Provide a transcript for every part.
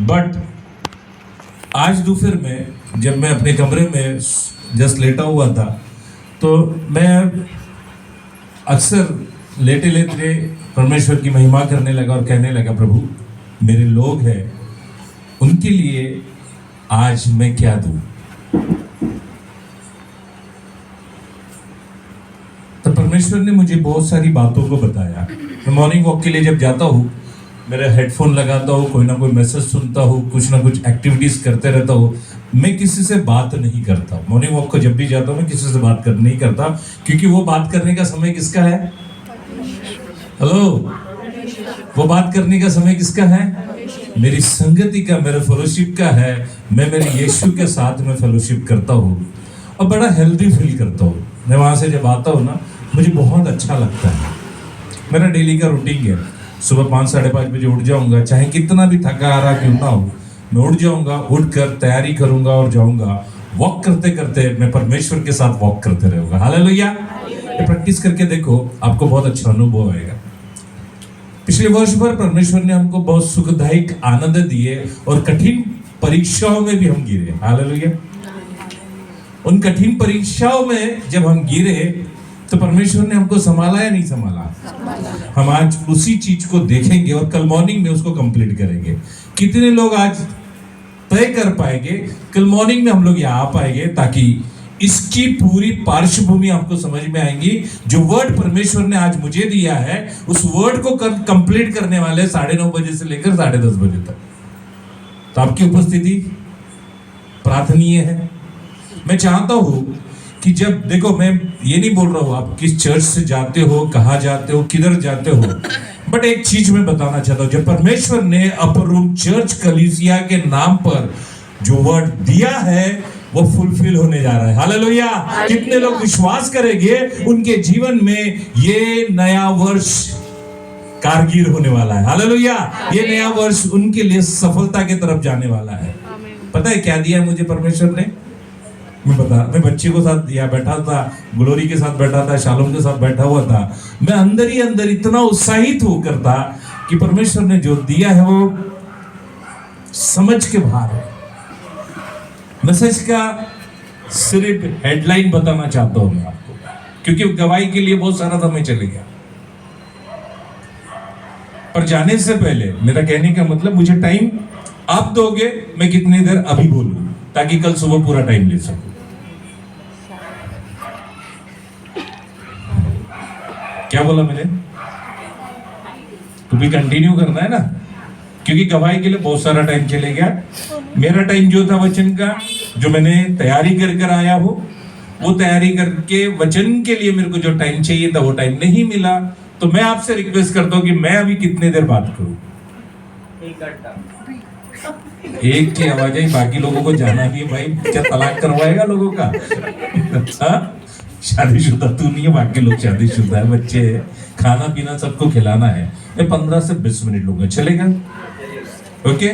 But आज दोपहर में जब मैं अपने कमरे में जस्ट लेटा हुआ था तो मैं अक्सर लेटे लेटे परमेश्वर की महिमा करने लगा और कहने लगा, प्रभु मेरे लोग हैं, उनके लिए आज मैं क्या दूं। तो परमेश्वर ने मुझे बहुत सारी बातों को बताया। मैं मॉर्निंग वॉक के लिए जब जाता हूँ, मेरा हेडफोन लगाता हूँ, कोई ना कोई मैसेज सुनता हूँ, कुछ ना कुछ एक्टिविटीज करते रहता हूँ। मैं किसी से बात नहीं करता। मॉर्निंग वॉक को जब भी जाता हूँ मैं किसी से बात नहीं करता, क्योंकि वो बात करने का समय किसका है? हेलो, वो बात करने का समय किसका है? मेरी संगति का, मेरे फेलोशिप का है। मैं मेरे यीशु के साथ में फेलोशिप करता हूँ और बड़ा हेल्दी फील करता हूँ। मैं वहाँ से जब आता हूँ ना, मुझे बहुत अच्छा लगता है। मेरा डेली का रूटीन है, सुबह 5-5:30 बजे उठ जाऊंगा, चाहे कितना भी थका आ रहा क्यों ना हो, मैं उठ जाऊंगा, उठकर तैयारी करूंगा और जाऊंगा। वॉक करते करते मैं परमेश्वर के साथ वॉक करते रहूंगा। हालेलुया। ये प्रैक्टिस करके देखो, आपको बहुत अच्छा अनुभव आएगा। पिछले वर्ष भर परमेश्वर ने हमको बहुत सुखदायक आनंद दिए और कठिन परीक्षाओं में भी हम गिरे। हालेलुया। उन कठिन परीक्षाओं में जब हम गिरे तो परमेश्वर ने हमको संभाला या नहीं संभाला? हम आज उसी चीज को देखेंगे और कल मॉर्निंग में उसको कंप्लीट करेंगे। कितने लोग आज तय कर पाएंगे कल मॉर्निंग में हम लोग यहाँ आ पाएंगे, ताकि इसकी पूरी पार्श्वभूमि आपको समझ में आएंगी। जो वर्ड परमेश्वर ने आज मुझे दिया है, उस वर्ड को कंप्लीट करने वाले 9:30 बजे से लेकर 10:30 बजे तक। तो आपकी उपस्थिति प्रार्थनीय है। मैं चाहता हूं कि जब देखो, मैं ये नहीं बोल रहा हूं आप किस चर्च से जाते हो, कहाँ जाते हो, किधर जाते हो, बट एक चीज मैं बताना चाहता हूं। जब परमेश्वर ने अपर रूम चर्च कलीसिया के नाम पर जो वर्ड दिया है वो फुलफिल होने जा रहा है। हालेलुया। कितने लोग विश्वास करेंगे उनके जीवन में ये नया वर्ष कारगर होने वाला है। हालेलुया। ये नया वर्ष उनके लिए सफलता की तरफ जाने वाला है। पता है क्या दिया है मुझे परमेश्वर ने? मैं बच्चे को साथ दिया बैठा था, ग्लोरी के साथ बैठा था, शालोम के साथ बैठा हुआ था। मैं अंदर ही अंदर इतना उत्साहित होकर था कि परमेश्वर ने जो दिया है वो समझ के बाहर है। मैसेज का सिर्फ हेडलाइन बताना चाहता हूं मैं आपको, क्योंकि गवाही के लिए बहुत सारा समय चले गया। पर जाने से पहले मेरा कहने का मतलब, मुझे टाइम आप दोगे, मैं कितनी देर अभी बोलूं ताकि कल सुबह पूरा टाइम ले सकूं। क्या बोला मैंने? तो भी कंटिन्यू करना है ना, क्योंकि गवाही के लिए बहुत सारा टाइम चले गया। मेरा टाइम जो था वचन का, जो मैंने तैयारी कर आया हूं, वो तैयारी करके वचन के लिए मेरे को जो टाइम चाहिए था वो टाइम नहीं मिला। तो मैं आपसे रिक्वेस्ट करता हूं कि मैं अभी कितने देर बात करूं? एक की आवाज है, बाकी लोगों को जाना भी है। भाई क्या तलाक करवाएगा लोगों का? अच्छा, शादीशुदा तू नहीं है, बाकी लोग शादीशुदा है, बच्चे है, खाना पीना सबको खिलाना है। मैं 15 से 20 मिनट लूंगा, चलेगा? ओके।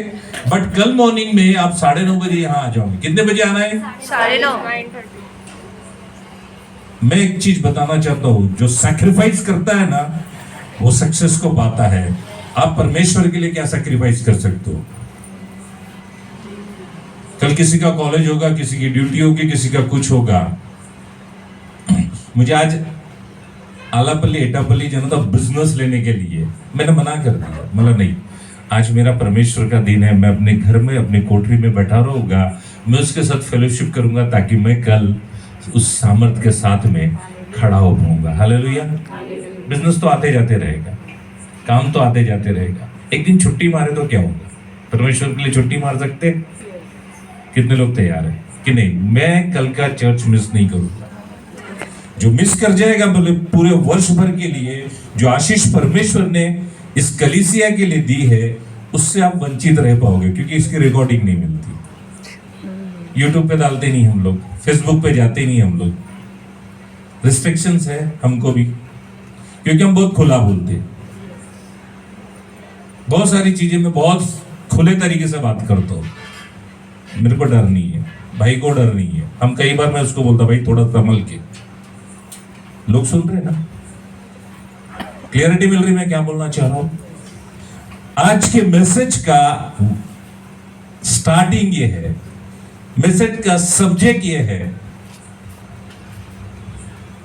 बट कल मॉर्निंग में आप 9:30 बजे यहाँ आ जाओगे। कितने बजे आना है? 9:30। मैं एक चीज बताना चाहता हूँ, जो सैक्रिफाइस करता है ना वो सक्सेस को पाता है। आप परमेश्वर के लिए क्या सैक्रिफाइस कर सकते हो? कल किसी का कॉलेज होगा, किसी की ड्यूटी होगी, किसी का कुछ होगा। मुझे आज आलापल्ली एटापल्ली जाना था बिजनेस लेने के लिए, मैंने मना कर दिया। मतलब नहीं, आज मेरा परमेश्वर का दिन है, मैं अपने घर में अपने कोठरी में बैठा रहूंगा, मैं उसके साथ फेलोशिप करूंगा, ताकि मैं कल उस सामर्थ के साथ में खड़ा हो पाऊंगा। हालेलुया। बिजनेस तो आते जाते रहेगा, काम तो आते जाते रहेगा। एक दिन छुट्टी मारे तो क्या होगा? परमेश्वर के लिए छुट्टी मार सकते? कितने लोग तैयार है कि नहीं? मैं कल का चर्च मिस नहीं करूंगा। जो मिस कर जाएगा, बोले पूरे वर्ष भर के लिए जो आशीष परमेश्वर ने इस कलीसिया के लिए दी है, उससे आप वंचित रह पाओगे, क्योंकि इसकी रिकॉर्डिंग नहीं मिलती। यूट्यूब पे डालते नहीं हम लोग, फेसबुक पे जाते नहीं हम लोग, रिस्ट्रिक्शंस है हमको भी, क्योंकि हम बहुत खुला बोलते हैं। बहुत सारी चीजें मैं बहुत खुले तरीके से बात करता हूँ। मेरे को डर नहीं है, भाई को डर नहीं है। हम कई बार मैं उसको बोलता, भाई थोड़ा संभल के। लोग सुन रहे हैं ना? क्लियरिटी मिल रही? मैं क्या बोलना चाह रहा हूं? आज के मैसेज का स्टार्टिंग ये है, मैसेज का सब्जेक्ट ये है,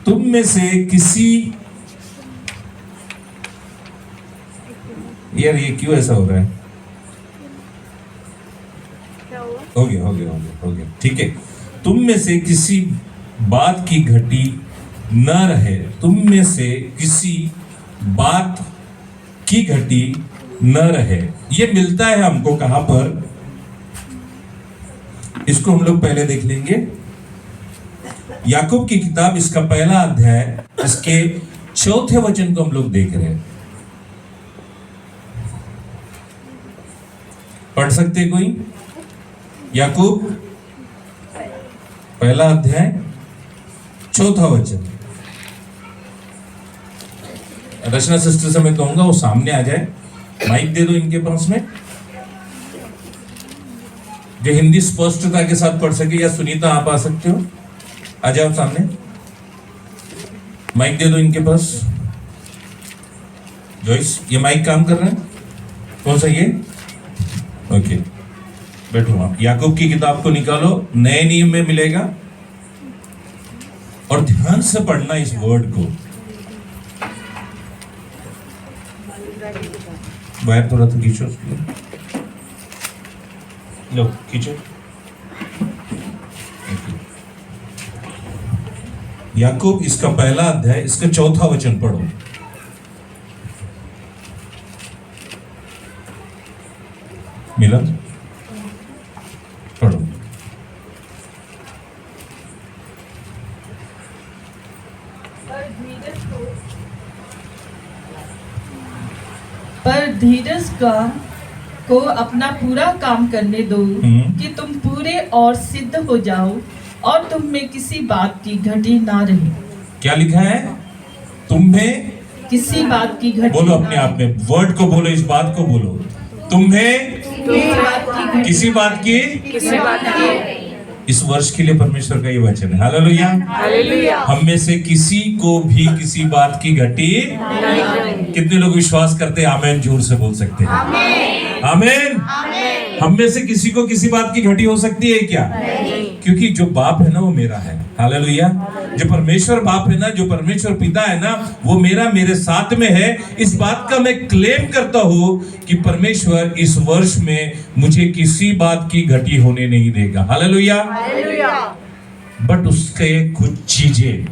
तुम में से किसी, यार ये क्यों ऐसा हो रहा है? हो गया, ठीक है। तुम में से किसी बात की घटी न रहे, तुम में से किसी बात की घटी न रहे। ये मिलता है हमको कहां पर? इसको हम लोग पहले देख लेंगे। याकूब की किताब, इसका पहला अध्याय, इसके 4 वचन को हम लोग देख रहे हैं। पढ़ सकते कोई? याकूब पहला अध्याय 4 वचन। रचना सिस्टर से मैं कहूंगा वो सामने आ जाए, माइक दे दो इनके पास में, जो हिंदी स्पष्टता के साथ पढ़ सके। या सुनीता आप आ सकते हो, आ जाओ सामने, माइक दे दो इनके पास। जॉइस, ये माइक काम कर रहा है? कौन सा ये? ओके, बैठो आप। याकूब की किताब को निकालो, नए नियम में मिलेगा, और ध्यान से पढ़ना इस वर्ड को। बाहर थोड़ा तो खींचो, लो खींचो। याकूब, इसका पहला अध्याय, इसका 4 वचन पढ़ो। मिला? पढ़ो। पर धीरज को अपना पूरा काम करने दो, कि तुम पूरे और सिद्ध हो जाओ, और तुम में किसी बात की घटी ना रहे। क्या लिखा है? तुम्हें किसी बात की घटी बोलो, अपने आप में वर्ड को बोलो, इस बात को बोलो। तुम्हें किसी बात की इस वर्ष के लिए परमेश्वर का ये वचन है। Hallelujah, hallelujah. हम में से किसी को भी किसी बात की घटी। कितने लोग विश्वास करते हैं? आमीन जोर से बोल सकते हैं। आमीन। हम में से किसी को किसी बात की घटी हो सकती है क्या? क्योंकि जो बाप है ना वो मेरा है। हालेलुया। जो परमेश्वर बाप है ना, जो परमेश्वर पिता है ना, वो मेरे साथ में है। इस बात का मैं क्लेम करता हूं कि परमेश्वर इस वर्ष में मुझे किसी बात की घटी होने नहीं देगा। हालेलुया। बट उसके कुछ चीजें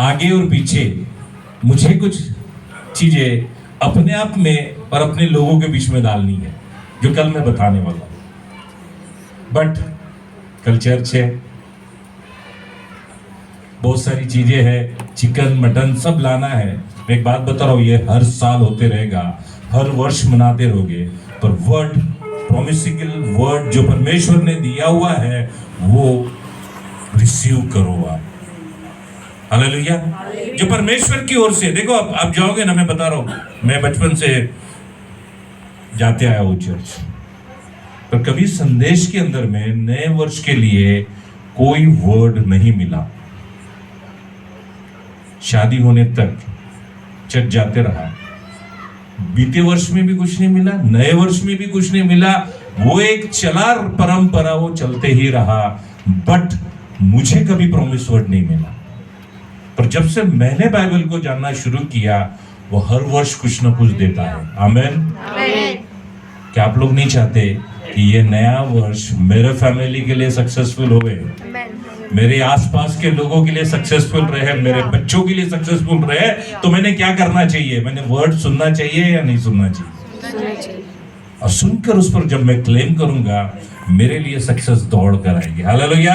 आगे और पीछे, मुझे कुछ चीजें अपने आप में और अपने लोगों के बीच में डालनी है, जो कल मैं बताने वाला हूं। बट कल चर्च है, बहुत सारी चीजें हैं, चिकन मटन सब लाना है। मैं एक बात बता रहा हूं, ये हर साल होते रहेगा, हर वर्ष मनाते रहोगे, पर वर्ड, प्रॉमिसिबल वर्ड जो परमेश्वर ने दिया हुआ है वो रिसीव करो आप। हालेलुया। जो परमेश्वर की ओर से, देखो आप जाओगे ना, मैं बता रहा हूं, मैं बचपन से जाते आया हूं चर्च, पर कभी संदेश के अंदर में नए वर्ष के लिए कोई वर्ड नहीं मिला। शादी होने तक चर्च जाते रहा, बीते वर्ष में भी कुछ नहीं मिला, नए वर्ष में भी कुछ नहीं मिला। वो एक चला परंपरा, वो चलते ही रहा, बट मुझे कभी प्रॉमिस वर्ड नहीं मिला। पर जब से मैंने बाइबल को जानना शुरू किया, वो हर वर्ष कुछ ना कुछ देता है। आमीन। क्या आप लोग नहीं चाहते कि ये नया वर्ष मेरे फैमिली के लिए सक्सेसफुल होवे, मेरे आसपास के लोगों के लिए सक्सेसफुल रहे, मेरे बच्चों के लिए सक्सेसफुल रहे? तो मैंने क्या करना चाहिए? मैंने वर्ड सुनना चाहिए या नहीं सुनना चाहिए? और सुनकर उस पर जब मैं क्लेम करूंगा, मेरे लिए सक्सेस दौड़ कर आएगी। हालेलुया।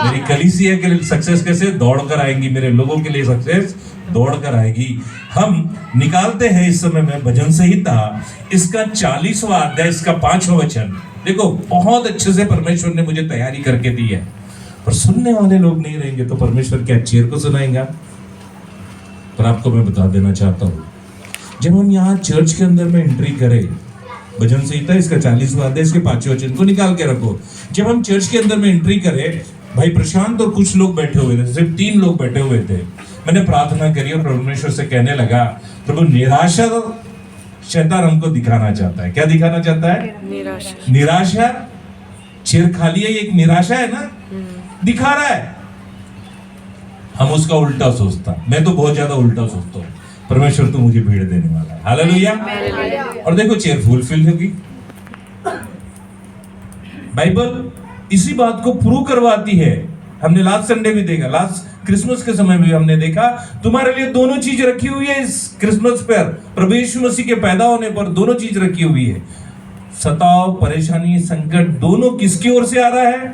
मेरी कलीसिया के लिए सक्सेस कैसे दौड़ कर आएंगी, मेरे लोगों के लिए सक्सेस दौड़ कर आएगी। हम निकालते हैं इस समय में भजन संहिता, इसका 40वां अध्याय, इसका 5वां वचन। देखो, बहुत अच्छे से परमेश्वर ने मुझे तैयारी करके दी है, पर सुनने वाले लोग नहीं रहेंगे तो परमेश्वर क्या चेयर को सुनाएगा? पर आपको मैं बता देना चाहता हूं, जब हम यहाँ चर्च के अंदर में एंट्री करें, भजन संहिता इसका 40वां अध्याय, इसके 5वें वचन को निकाल के रखो। जब हम चर्च के अंदर में एंट्री करें, भाई प्रशांत और कुछ लोग बैठे हुए थे, सिर्फ 3 लोग बैठे हुए थे। मैंने प्रार्थना करी और परमेश्वर से कहने लगा, प्रभु निराशा शैतान हमको दिखाना चाहता है। क्या दिखाना चाहता है? निराशा। निराशा। चेयर खाली है, ये एक निराशा है ना, दिखा रहा है। हम उसका उल्टा सोचता, मैं तो बहुत ज्यादा उल्टा सोचता हूँ, परमेश्वर तो मुझे भीड़ देने वाला है। हालेलुया। और देखो चेयर फुलफिल होगी। बाइबल इसी बात को प्रूव करवाती है। हमने लास्ट संडे भी देखा, लास्ट क्रिसमस के समय भी हमने देखा, तुम्हारे लिए दोनों चीज रखी हुई है इस क्रिसमस पर। प्रभु यीशु मसीह के पैदा होने पर दोनों चीज रखी हुई है। सताव, परेशानी, संकट दोनों किसकी ओर से आ रहा है?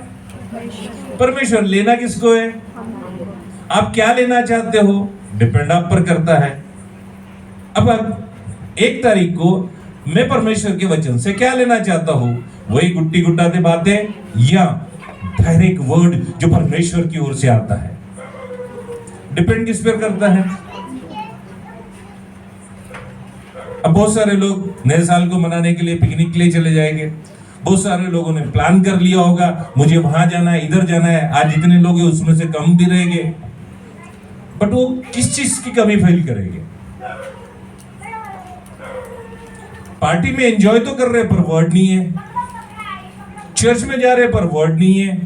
परमेश्वर। लेना किसको है? आप क्या लेना चाहते हो, डिपेंड आप पर करता है। अब 1 तारीख को मैं परमेश्वर के वचन से क्या लेना चाहता हूं, वही गुट्टी गुट्टाते बातें या डायरेक्ट वर्ड जो परमेश्वर की ओर से आता है, डिपेंड किस पर करता है। अब बहुत सारे लोग नए साल को मनाने के लिए पिकनिक के लिए चले जाएंगे। बहुत सारे लोगों ने प्लान कर लिया होगा, मुझे वहां जाना है, इधर जाना है। आज जितने लोग हैं उसमें से कम भी रहेंगे, बट वो किस चीज की कमी फील करेंगे? पार्टी में एंजॉय तो कर रहे पर वर्ड नहीं है, चर्च में जा रहे पर वर्ड नहीं है,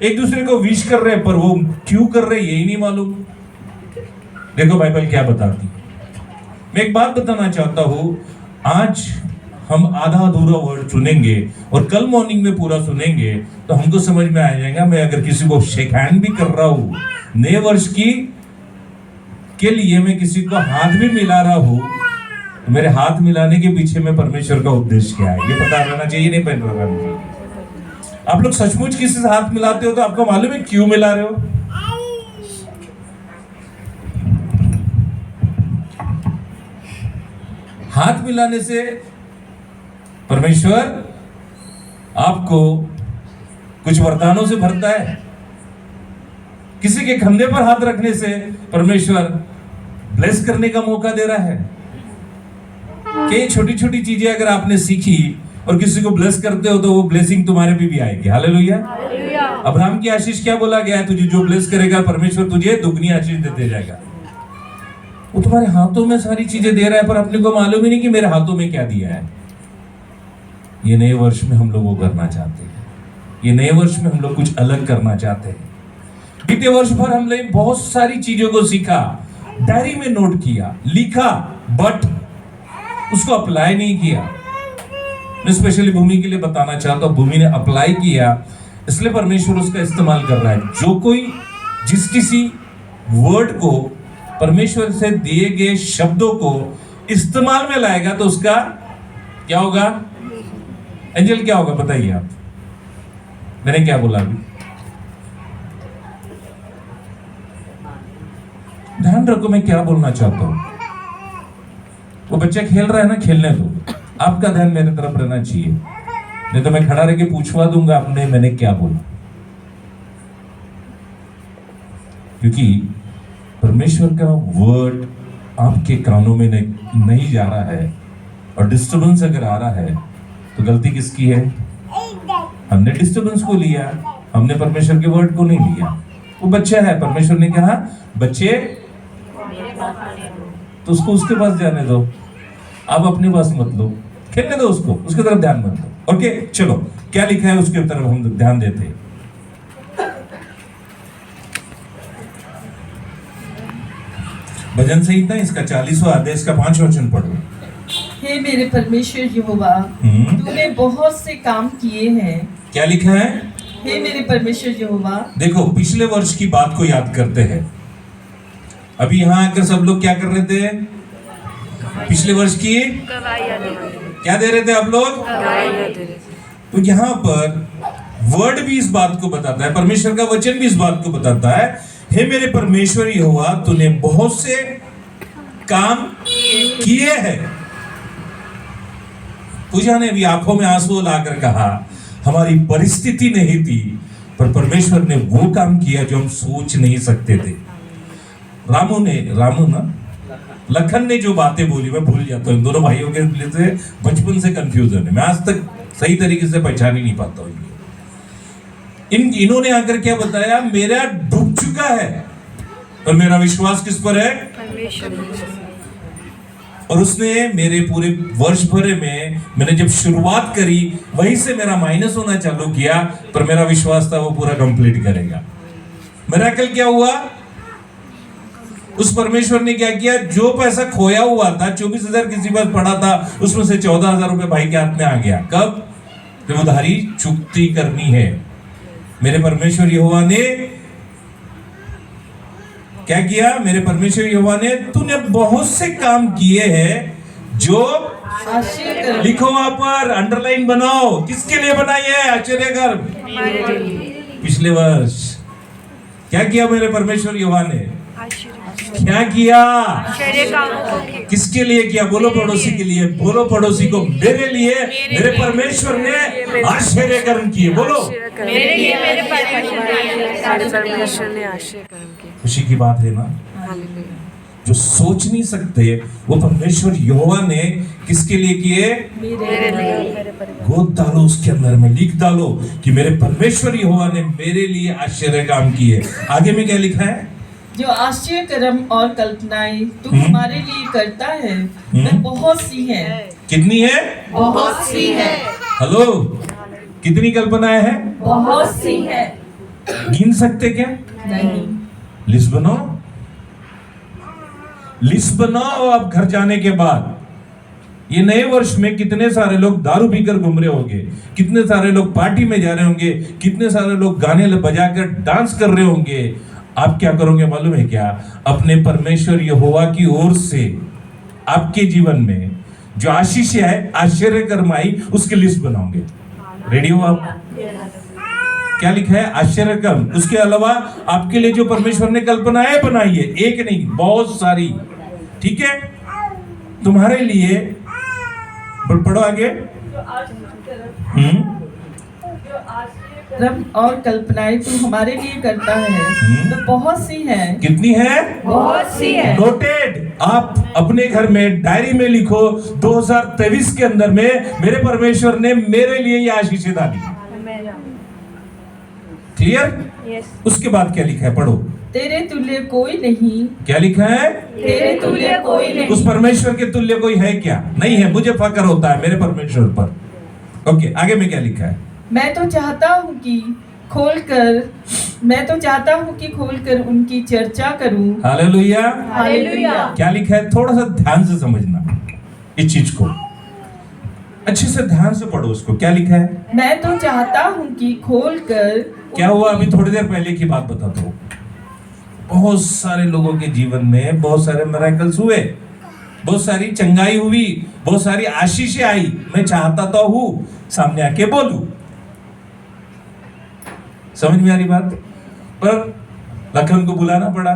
एक दूसरे को विश कर रहे पर वो क्यों कर रहे यही नहीं मालूम। देखो बाइबल क्या बताती। मैं एक बात बताना चाहता हूं, आज हम आधा अधूरा वर्ड सुनेंगे और कल मॉर्निंग में पूरा सुनेंगे तो हमको समझ में आ जाएगा। मैं अगर किसी को शेक हैंड भी कर रहा हूं नए वर्ष के लिए, मैं किसी को हाथ भी मिला रहा हूं, तो मेरे हाथ मिलाने के पीछे में परमेश्वर का उद्देश्य क्या है ये पता रहना चाहिए। नहीं पता रहना चाहिए। आप लोग सचमुच किसी से हाथ मिलाते हो तो आपको मालूम है क्यों मिला रहे हो? हाथ मिलाने से परमेश्वर आपको कुछ वरदानों से भरता है। किसी के कंधे पर हाथ रखने से परमेश्वर ब्लेस करने का मौका दे रहा है। कि छोटी छोटी चीजें अगर आपने सीखी और किसी को ब्लेस करते हो तो वो ब्लेसिंग तुम्हारे पे भी आएगी। हालेलुया। अब्राहम की आशीष क्या बोला गया है? तुझे जो ब्लेस करेगा परमेश्वर तुझे दुगनी आशीष देते जाएगा। वो तुम्हारे हाथों में सारी चीजें दे रहा है पर अपने को मालूम ही नहीं कि मेरे हाथों में क्या दिया है। ये नए वर्ष में हम लोग वो करना चाहते हैं। ये नए वर्ष में हम लोग कुछ अलग करना चाहते हैं। बीते वर्ष भर हमने बहुत सारी चीजों को सीखा, डायरी में नोट किया, लिखा, बट उसको अप्लाई नहीं किया। मैं स्पेशली भूमि के लिए बताना चाहता हूं, भूमि ने अप्लाई किया इसलिए परमेश्वर उसका इस्तेमाल कर रहा है। जो कोई जिस किसी वर्ड को, परमेश्वर से दिए गए शब्दों को इस्तेमाल में लाएगा तो उसका क्या होगा? एंजल क्या होगा बताइए आप? मैंने क्या बोला अभी? ध्यान रखो मैं क्या बोलना चाहता हूं। वो बच्चा खेल रहा है ना, खेलने दो, आपका ध्यान मेरे तरफ रहना चाहिए, नहीं तो मैं खड़ा रह के पूछवा दूंगा आपने मैंने क्या बोला। क्योंकि परमेश्वर का वर्ड आपके कानों में नहीं जा रहा है और डिस्टर्बेंस अगर आ रहा है तो गलती किसकी है? हमने डिस्टर्बेंस को लिया, हमने परमेश्वर के वर्ड को नहीं लिया। वो बच्चा है, परमेश्वर ने कहा बच्चे तो उसको उसके पास जाने दो, आप अपने पास मत लो, खेलने दो उसको, उसकी तरफ ध्यान मत दो। ओके चलो क्या लिखा है उसके तरफ हम ध्यान देते हैं। भजन संहिता इसका 40वां अध्याय इसका 5वां वचन पढ़ो। हे मेरे परमेश्वर यहोवा, तूने बहुत से काम किए हैं। क्या लिखा है? हे मेरे परमेश्वर यहोवा। देखो पिछले वर्ष की बात को याद करते हैं। अभी यहाँ आकर सब लोग क्या कर रहे थे? पिछले वर्ष की क्या दे रहे थे आप लोग? तो यहाँ पर वर्ड भी इस बात को बताता है, परमेश्वर का वचन भी इस बात को बताता है, हे मेरे परमेश्वर यहोवा तूने बहुत से काम किए हैं। पूजा ने भी आंखों में आंसू लाकर कहा हमारी परिस्थिति नहीं थी पर परमेश्वर ने वो काम किया जो हम सोच नहीं सकते थे। लखन ने जो बातें बोली मैं भूल जाता हूँ। दोनों भाइयों के लिए बचपन से कंफ्यूजन है, मैं आज तक सही तरीके से पहचान ही नहीं पाता हूँ। इन्होंने आकर क्या बताया? मेरा डूब चुका है और मेरा विश्वास किस पर है? और उसने मेरे पूरे वर्ष भर में मैंने जब शुरुआत करी वहीं से मेरा माइनस होना चालू किया, पर मेरा विश्वास था वो पूरा कंप्लीट करेगा। मिरेकल क्या हुआ? उस परमेश्वर ने क्या किया, जो पैसा खोया हुआ था 24,000 किसी पास पड़ा था, उसमें से 14,000 रुपए भाई के हाथ में आ गया। कब? जब उधारी चुकती करनी है। मेरे परमेश्वर यहोवा ने क्या किया? मेरे परमेश्वर यहोवा ने, तूने बहुत से काम किए हैं जो लिखो वहां पर, अंडरलाइन बनाओ। किसके लिए बनाई है? आश्चर्य कर। पिछले वर्ष क्या किया मेरे परमेश्वर यहोवा ने? क्या किया? किसके लिए किया? बोलो पड़ोसी के लिए, बोलो पड़ोसी को, मेरे लिए मेरे परमेश्वर ने आश्चर्य कर्म किए। बोलो मेरे लिए मेरे परमेश्वर ने आश्चर्य कर्म किए। खुशी की बात है ना? जो सोच नहीं सकते वो परमेश्वर यहोवा ने किसके लिए किए? गोद डालो उसके अंदर में, लिख डालो कि मेरे परमेश्वर यहोवा ने मेरे लिए आश्चर्य काम किए। आगे में क्या लिखा है? जो आश्चर्य कर्म और कल्पनाएं तू हमारे लिए करता है वह बहुत सी है। कितनी है? बहुत सी है। हेलो, कितनी कल्पनाएं हैं? बहुत सी है। गिन सकते क्या? नहीं। लिस्ट बनाओ, लिस्ट बनाओ। आप घर जाने के बाद ये नए वर्ष में कितने सारे लोग दारू पीकर घूम रहे होंगे, कितने सारे लोग पार्टी में जा रहे होंगे, कितने सारे लोग गाने बजाकर डांस कर रहे होंगे। आप क्या करोगे मालूम है क्या? अपने परमेश्वर यहोवा की ओर से आपके जीवन में जो आशीष है, आश्चर्य कर्म आई, उसकी लिस्ट बनाओगे। रेडी हो आप? क्या लिखा है? आश्चर्य कर्म। उसके अलावा आपके लिए जो परमेश्वर ने कल्पनाएं बनाई है, एक नहीं बहुत सारी, ठीक है, तुम्हारे लिए। पढ़ो आगे। कर्म और कल्पनाएं तू हमारे लिए करता है तो बहुत सी है। कितनी है? बहुत सी है। नोटेड। आप अपने घर में डायरी में लिखो, 2023 के अंदर में मेरे परमेश्वर ने मेरे लिए ये आशीषें डाली। क्लियर? उसके बाद क्या लिखा है? पढ़ो। तेरे तुल्य कोई नहीं। क्या लिखा है? तेरे तुल्य कोई नहीं। उस परमेश्वर के तुल्य कोई है क्या? नहीं है। मुझे फक्र होता है मेरे परमेश्वर पर। ओके, आगे में क्या लिखा है? मैं तो चाहता हूँ कि खोलकर उनकी चर्चा करूं। हालेलुया। हालेलुया। क्या लिखा है? थोड़ा सा ध्यान से समझना इस चीज को, अच्छे से ध्यान से पढ़ो उसको। क्या लिखा है? मैं तो चाहता हूँ कि खोलकर। क्या हुआ? अभी थोड़ी देर पहले की बात बताता हूँ। बहुत सारे लोगों के जीवन में बहुत सारे मिरेकल्स हुए, बहुत सारी चंगाई हुई, बहुत सारी आशीषें आई। मैं चाहता तो हूँ सामने आके बोलूं। समझ में आ रही बात? पर लखन को बुलाना पड़ा,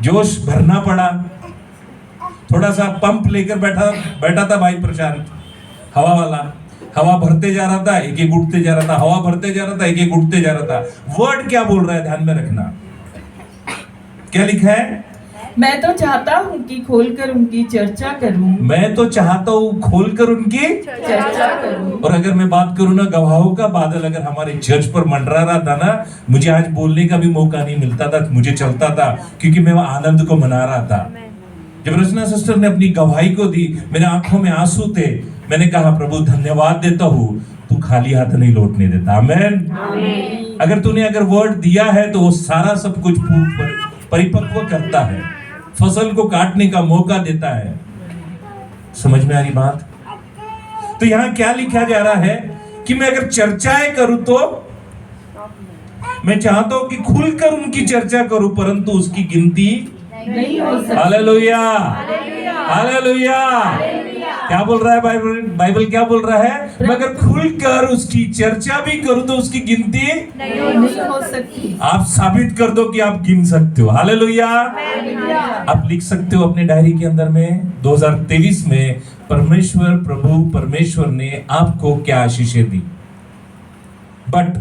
जोश भरना पड़ा, थोड़ा सा पंप लेकर बैठा था भाई प्रशांत, हवा वाला। हवा भरते जा रहा था, एक एक उठते जा रहा था, हवा भरते जा रहा था, एक एक उठते जा रहा था। वर्ड क्या बोल रहा है ध्यान में रखना। क्या लिखा है? मैं तो चाहता हूँ कि खोलकर उनकी चर्चा करूं। मैं तो चाहता हूँ खोलकर उनकी चर्चा करूं। और अगर मैं बात करूं ना, गवाहों का बादल अगर हमारे चर्च पर मंडरा रहा था ना, मुझे आज बोलने का भी मौका नहीं मिलता था, मुझे चलता था, क्योंकि मैं आनंद को मना रहा था। जब रचना सिस्टर ने अपनी गवाही को दी, मेरे आंखों में आंसू थे। मैंने कहा प्रभु धन्यवाद देता हूँ, तू खाली हाथ नहीं लौटने देता। आमीन। अगर तूने अगर वर्ड दिया है तो वो सारा सब कुछ परिपक्व करता है, फसल को काटने का मौका देता है। समझ में आ रही बात? तो यहां क्या लिखा जा रहा है कि मैं अगर चर्चाएं करूं तो मैं चाहता हूं कि खुलकर उनकी चर्चा करूं, परंतु उसकी गिनती नहीं हो सकती। Hallelujah, hallelujah. क्या बोल रहा है बाइबल क्या बोल रहा है? मैं अगर खुलकर उसकी चर्चा भी करूं तो उसकी गिनती नहीं हो सकती। आप साबित कर दो कि आप गिन सकते हो। हालेलुया। आप लिख सकते हो अपने डायरी के अंदर में 2023 में परमेश्वर प्रभु परमेश्वर ने आपको क्या आशीषें दी। बट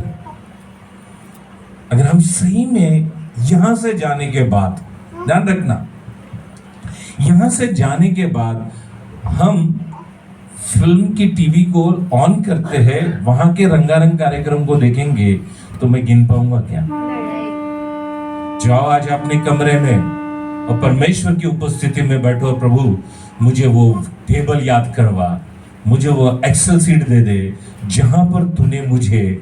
अगर हम सही में यहां से जाने के बाद, ध्यान रखना, यहां से जाने के बाद हम फिल्म की टीवी को ऑन करते हैं, वहां के रंगारंग कार्यक्रम को देखेंगे तो मैं गिन पाऊंगा क्या? जाओ आज अपने कमरे में और परमेश्वर की उपस्थिति में बैठो और प्रभु मुझे वो टेबल याद करवा, मुझे वो एक्सेल सीट दे दे जहां पर तूने मुझे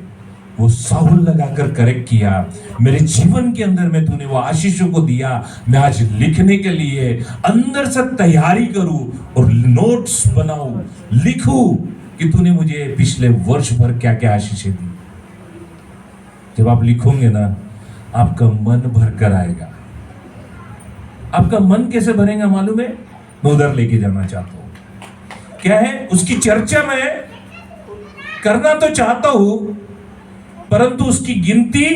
वो साहुल लगाकर करेक्ट किया, मेरे जीवन के अंदर में तूने वो आशीषों को दिया। मैं आज लिखने के लिए अंदर से तैयारी करूं और नोट्स बनाऊं, लिखूं कि तूने मुझे पिछले वर्ष भर क्या क्या आशीषें दी। जब आप लिखोगे ना, आपका मन भर कर आएगा। आपका मन कैसे भरेगा मालूम है? मैं उधर लेके जाना चाहता हूं। क्या है उसकी चर्चा मैं करना तो चाहता हूं, परंतु उसकी गिनती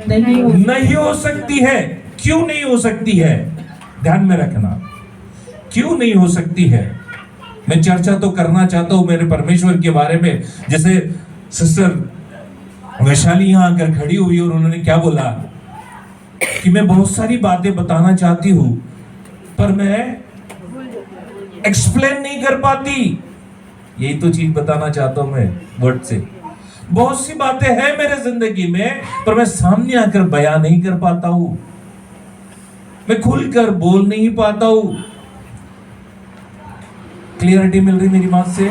नहीं हो सकती है। क्यों नहीं हो सकती है? ध्यान में रखना, क्यों नहीं हो सकती है। मैं चर्चा तो करना चाहता हूं मेरे परमेश्वर के बारे में। जैसे सिस्टर वैशाली यहां आकर खड़ी हुई और उन्होंने क्या बोला कि मैं बहुत सारी बातें बताना चाहती हूं, पर मैं एक्सप्लेन नहीं कर पाती। यही तो चीज बताना चाहता हूं मैं वर्ड से। बहुत सी बातें हैं मेरे जिंदगी में, पर मैं सामने आकर बयान नहीं कर पाता हूं, मैं खुलकर बोल नहीं पाता हूं। क्लियरिटी मिल रही मेरी बात से?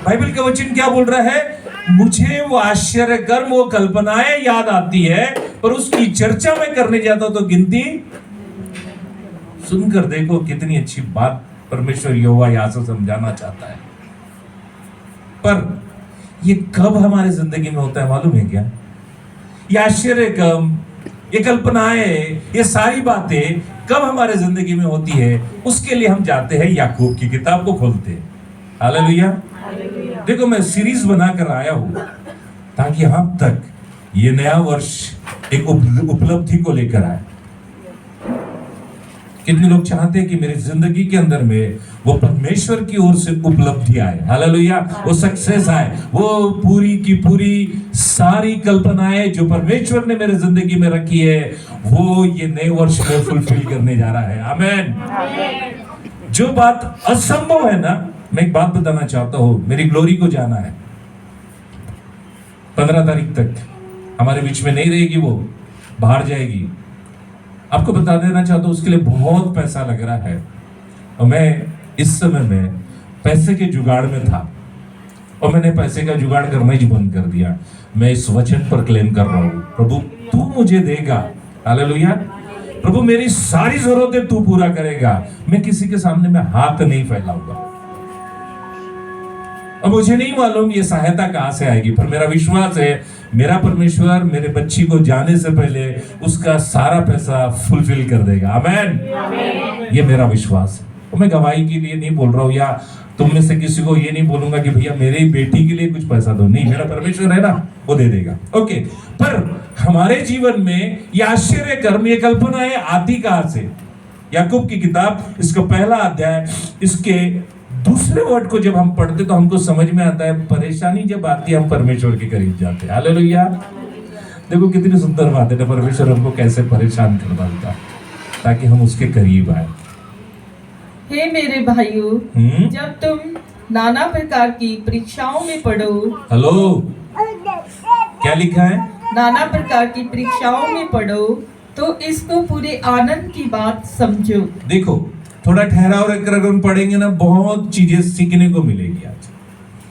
बाइबल का वचन क्या बोल रहा है? मुझे वो आश्चर्यकर्म, वो कल्पनाएं याद आती है, पर उसकी चर्चा में करने जाता हूं तो गिनती। सुनकर देखो कितनी अच्छी बात परमेश्वर यहोवा यहां से समझाना चाहता है। पर ये कब हमारे जिंदगी में होता है मालूम है क्या? ये आश्चर्यकर्म, ये कल्पनाएं, ये सारी बातें कब हमारे जिंदगी में होती है? उसके लिए हम जाते हैं याकूब की किताब को खोलते हैं। हालेलुया। देखो मैं सीरीज बनाकर आया हूं ताकि हम तक ये नया वर्ष एक उपलब्धि को लेकर आए। कितने लोग चाहते हैं कि मेरी जिंदगी के अंदर में वो परमेश्वर की ओर से उपलब्धि आए, हालेलुया, वो सक्सेस आए, वो पूरी की पूरी सारी कल्पनाएं जो परमेश्वर ने मेरे जिंदगी में रखी है वो ये नए वर्ष में फुलफिल करने जा रहा है। आमीन। जो बात असंभव है ना, मैं एक बात बताना चाहता हूं, मेरी ग्लोरी को जाना है। 15 तारीख तक हमारे बीच में नहीं रहेगी, वो बाहर जाएगी। आपको बता देना चाहता हूं उसके लिए बहुत पैसा लग रहा है, और मैं इस समय में पैसे के जुगाड़ में था और मैंने पैसे का जुगाड़ करना ही बंद कर दिया। मैं इस वचन पर क्लेम कर रहा हूं, प्रभु तू मुझे देगा, हालेलुया। प्रभु मेरी सारी जरूरतें तू पूरा करेगा, मैं किसी के सामने में हाथ नहीं फैलाऊंगा। अब मुझे नहीं मालूम ये सहायता कहां से आएगी, पर मेरा विश्वास है मेरा परमेश्वर मेरे बच्ची को जाने से पहले उसका सारा पैसा फुलफिल कर देगा। आमीन। ये मेरा विश्वास है। तो मैं गवाही के लिए नहीं बोल रहा हूं, या तुम में से किसी को ये नहीं बोलूंगा कि भैया मेरी बेटी के लिए कुछ पैसा दो, नहीं, मेरा परमेश्वर है ना, वो दे देगा। ओके, पर हमारे जीवन में ये आश्चर्य कर्म, ये कल्पनाएं आती कहां से? याकूब की किताब, इसका पहला अध्याय, इसके दूसरे वर्ड को जब हम पढ़ते तो हमको समझ में आता है परेशानी जब आती है हम परमेश्वर के करीब जाते हैं। हालेलुया। देखो कितनी सुंदर बात है ना, परमेश्वर हमको कैसे परेशान कर डालता ताकि हम उसके करीब आए। हे मेरे भाइयों, जब तुम नाना प्रकार की परीक्षाओं में पड़ो। हेलो, क्या लिखा है? नाना प्रकार की परीक्षाओं में पड़ो तो इसको पूरे आनंद की बात समझो। देखो थोड़ा ठहराव रखकर अगर हम पढ़ेंगे ना, बहुत चीजें सीखने को मिलेगी आज।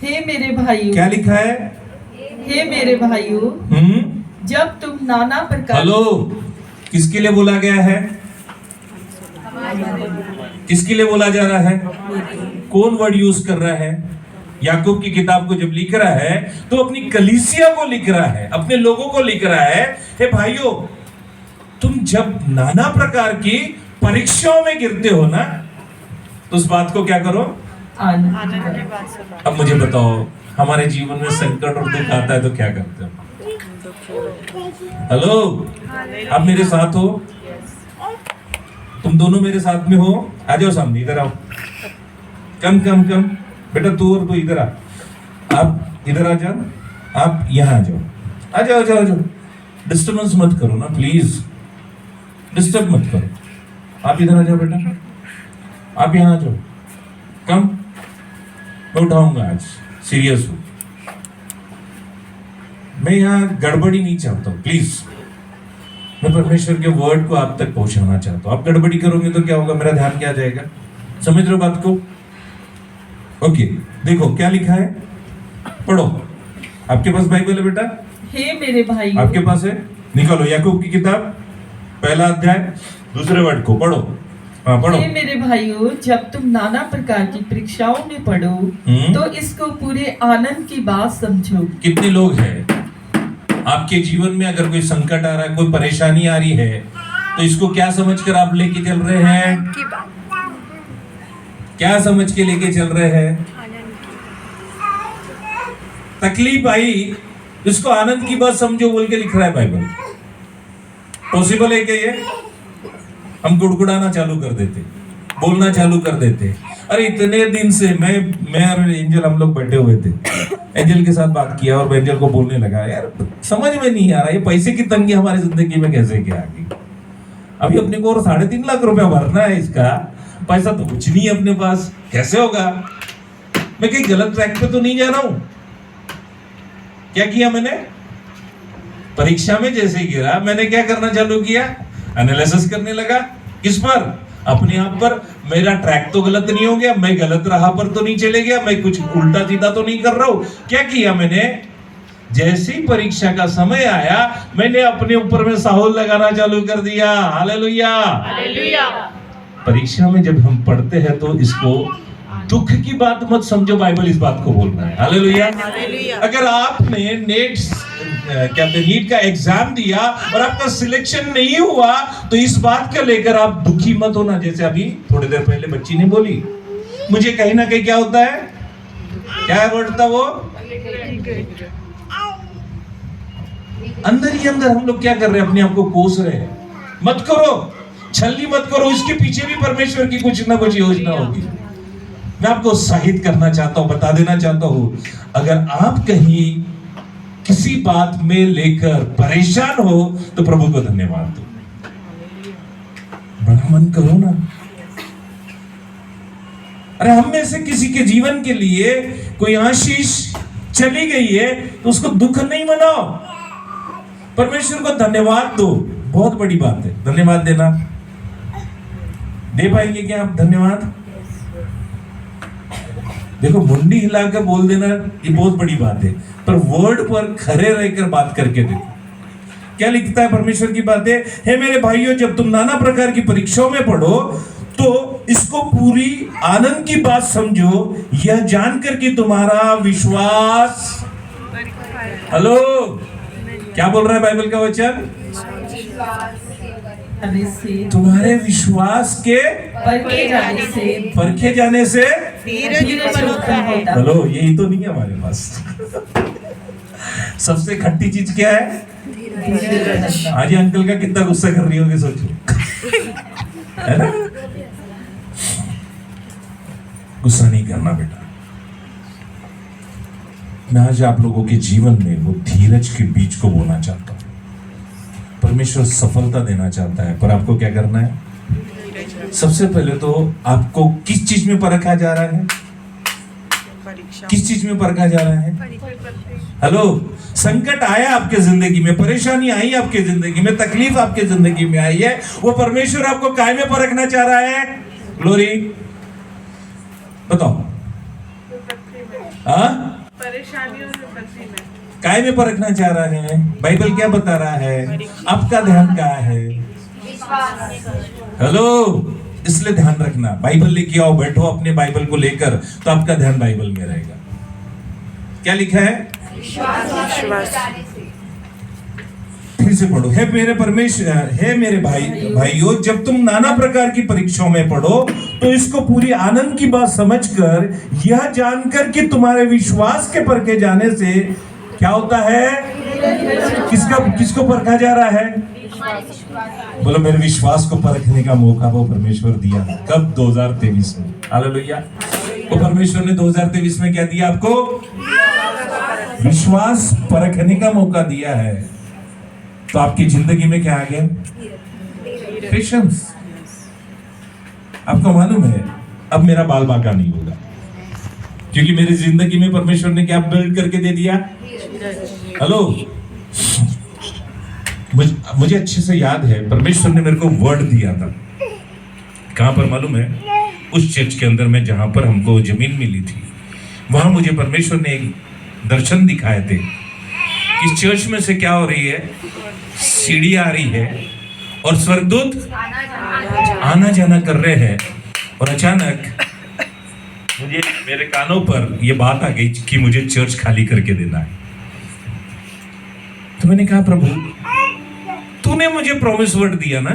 हे मेरे भाइयों, क्या लिखा है? हे मेरे भाइयों, जब तुम नाना प्रकार। हेलो, किसके लिए बोला गया है? किसके लिए बोला जा रहा है? कौन वर्ड यूज कर रहा है? याकूब की किताब को जब लिख रहा है तो अपनी कलीसिया को लिख रहा है, अपने लोगों को लिख रहा है। हे भाइयों, तुम जब नाना प्रकार की परीक्षाओं में गिरते हो ना, तो उस बात को क्या करो? अब मुझे बताओ, हमारे जीवन में संकट और दुख आता है तो क्या करते हो? हेलो, आप मेरे साथ हो? तुम दोनों मेरे साथ में हो? आ जाओ सामने, इधर आओ। कम कम कम बेटा, तू और तू इधर आ। आप इधर आ जाओ, आप यहाँ आ जाओ, आ जाओ, जाओ जाओ। डिस्टर्बेंस मत करो ना प्लीज, डिस्टर्ब मत करो। आप इधर आ जाओ बेटा, आप यहाँ आ जाओ। कम, मैं उठाऊंगा आज, सीरियस हूं मैं, यहाँ गड़बड़ी नहीं चाहता हूं, प्लीज। मैं परमेश्वर के वर्ड को आप तक पहुंचाना चाहता हूँ। आप गड़बड़ी करोगे तो क्या होगा, मेरा ध्यान क्या जाएगा? समझ रहे हो बात को? ओके, देखो क्या लिखा है, पढ़ो। आपके पास बाइबल है बेटा? हे मेरे भाई, आपके पास है? निकालो याकूब की किताब, पहला अध्याय, दूसरे वर्ड को पढ़ो। हाँ पढ़ो। हे मेरे भाइयों, जब तुम नाना प्रकार की परीक्षाओं में पढ़ो तो इसको पूरे आनंद की बात समझो। कितने लोग हैं आपके जीवन में, अगर कोई संकट आ रहा है, कोई परेशानी आ रही है, तो इसको क्या समझकर आप लेके चल रहे हैं? क्या समझ के लेके चल रहे हैं? तकलीफ आई, इसको आनंद की बात समझो बोल के लिख रहा है बाइबल। पॉसिबल है क्या ये? हम गुड़गुड़ाना चालू कर देते, बोलना चालू कर देते। अरे इतने दिन से मैं और एंजल हम लोग बैठे हुए थे, एंजल के साथ बात किया और एंजल को बोलने लगा, यार समझ में नहीं आ रहा ये पैसे की तंगी हमारी जिंदगी में कैसे क्या आ गई। अभी अपने को और 3.5 लाख रुपया भरना है, इसका पैसा तो कुछ नहीं है अपने पास, कैसे होगा? मैं कहीं गलत ट्रैक पे तो नहीं जा रहा हूं? क्या किया मैंने? परीक्षा में जैसे गिरा, मैंने क्या करना चालू किया? एनालिसिस करने लगा। किस पर? अपने आप पर। मेरा ट्रैक तो गलत नहीं हो गया, मैं गलत राह पर तो नहीं चले गया, मैं कुछ उल्टा सीधा तो नहीं कर रहा हूं। क्या किया मैंने? जैसे ही परीक्षा का समय आया, मैंने अपने ऊपर में साहुल लगाना चालू कर दिया। Hallelujah, hallelujah. परीक्षा में जब हम पढ़ते हैं तो इसको दुख की बात मत समझो, बाइबल इस बात को बोल रहा है। हालेलुया। अगर आपने नीट का एग्जाम दिया और आपका सिलेक्शन नहीं हुआ तो इस बात का लेकर आप दुखी मत होना। जैसे अभी थोड़ी देर पहले बच्ची ने बोली, मुझे कहीं ना कहीं क्या होता है, क्या वर्ड था वो, अंदर ही अंदर हम लोग क्या कर रहे हैं, अपने आप को कोस रहे हैं। मत करो, छलनी मत करो, इसके पीछे भी परमेश्वर की कुछ ना कुछ योजना होगी। मैं आपको उत्साहित करना चाहता हूं, बता देना चाहता हूं, अगर आप कहीं किसी बात में लेकर परेशान हो तो प्रभु को धन्यवाद दो। बड़ा मन करो ना। अरे हम में से किसी के जीवन के लिए कोई आशीष चली गई है तो उसको दुख नहीं मनाओ, परमेश्वर को धन्यवाद दो। बहुत बड़ी बात है धन्यवाद देना। दे पाएंगे क्या आप धन्यवाद? देखो, मुंडी हिलाकर बोल देना ये बहुत बड़ी बात है, पर वर्ड पर खरे रहकर बात करके देखो क्या लिखता है परमेश्वर की बातें। हे मेरे भाइयों, जब तुम नाना प्रकार की परीक्षाओं में पढ़ो तो इसको पूरी आनंद की बात समझो, यह जानकर कि तुम्हारा विश्वास, हेलो, क्या बोल रहा है बाइबल का वचन? तुम्हारे विश्वास के परखे जाने से हेलो, यही तो नहीं है हमारे पास। सबसे खट्टी चीज क्या है? आज अंकल का कितना गुस्सा कर रही होगी सोचो, है ना? गुस्सा नहीं करना बेटा। मैं आज आप लोगों के जीवन में वो धीरज के बीज को बोना चाहता हूं। परमेश्वर सफलता देना चाहता है, पर आपको क्या करना है? सबसे पहले तो आपको किस चीज में परखा जा रहा है? किस चीज में परखा जा रहा है? हेलो, संकट आया आपके जिंदगी में, परेशानी आई आपके जिंदगी में, तकलीफ आपके जिंदगी में आई है, वो परमेश्वर आपको काय में परखना चाह रहा है? ग्लोरी, बताओ। हाँ, परेशानियों में काय में परखना चाह रहा है? बाइबल क्या बता रहा है? आपका ध्यान कहाँ है? हेलो, इसलिए ध्यान रखना। बाइबल लेके आओ, बैठो अपने बाइबल को लेकर, तो आपका ध्यान बाइबल में रहेगा। क्या लिखा है? फिर से पढ़ो। हे मेरे परमेश्वर, हे मेरे भाइयों, जब तुम नाना प्रकार की परीक्षाओं में पढ़ो तो इसको पूरी आनंद की बात समझकर, यह जानकर कि तुम्हारे विश्वास के परखे जाने से क्या होता है? किसको परखा जा रहा है? बोलो, मेरे विश्वास को परखने का मौका वो परमेश्वर दिया। कब? 2023 में। हालेलुया। वो परमेश्वर ने 2023 में क्या दिया आपको? विश्वास परखने का मौका दिया है। तो आपकी जिंदगी में क्या आ गया? पेशेंस। आपको मालूम है अब मेरा बाल बांका नहीं होगा, क्योंकि मेरी जिंदगी में परमेश्वर ने क्या बिल्ड करके दे दिया? हेलो, मुझे अच्छे से याद है, परमेश्वर ने मेरे को वर्ड दिया था। कहाँ पर मालूम है? उस चर्च के अंदर में जहाँ पर हमको जमीन मिली थी, वहां मुझे परमेश्वर ने एक दर्शन दिखाए थे। इस चर्च में से क्या हो रही है? सीढ़ी आ रही है और स्वर्गदूत आना जाना कर रहे हैं। और अचानक मुझे मेरे कानों पर यह बात आ गई कि मुझे चर्च खाली करके देना है। तो मैंने कहा, प्रभु तूने मुझे प्रॉमिस वर्ड दिया ना,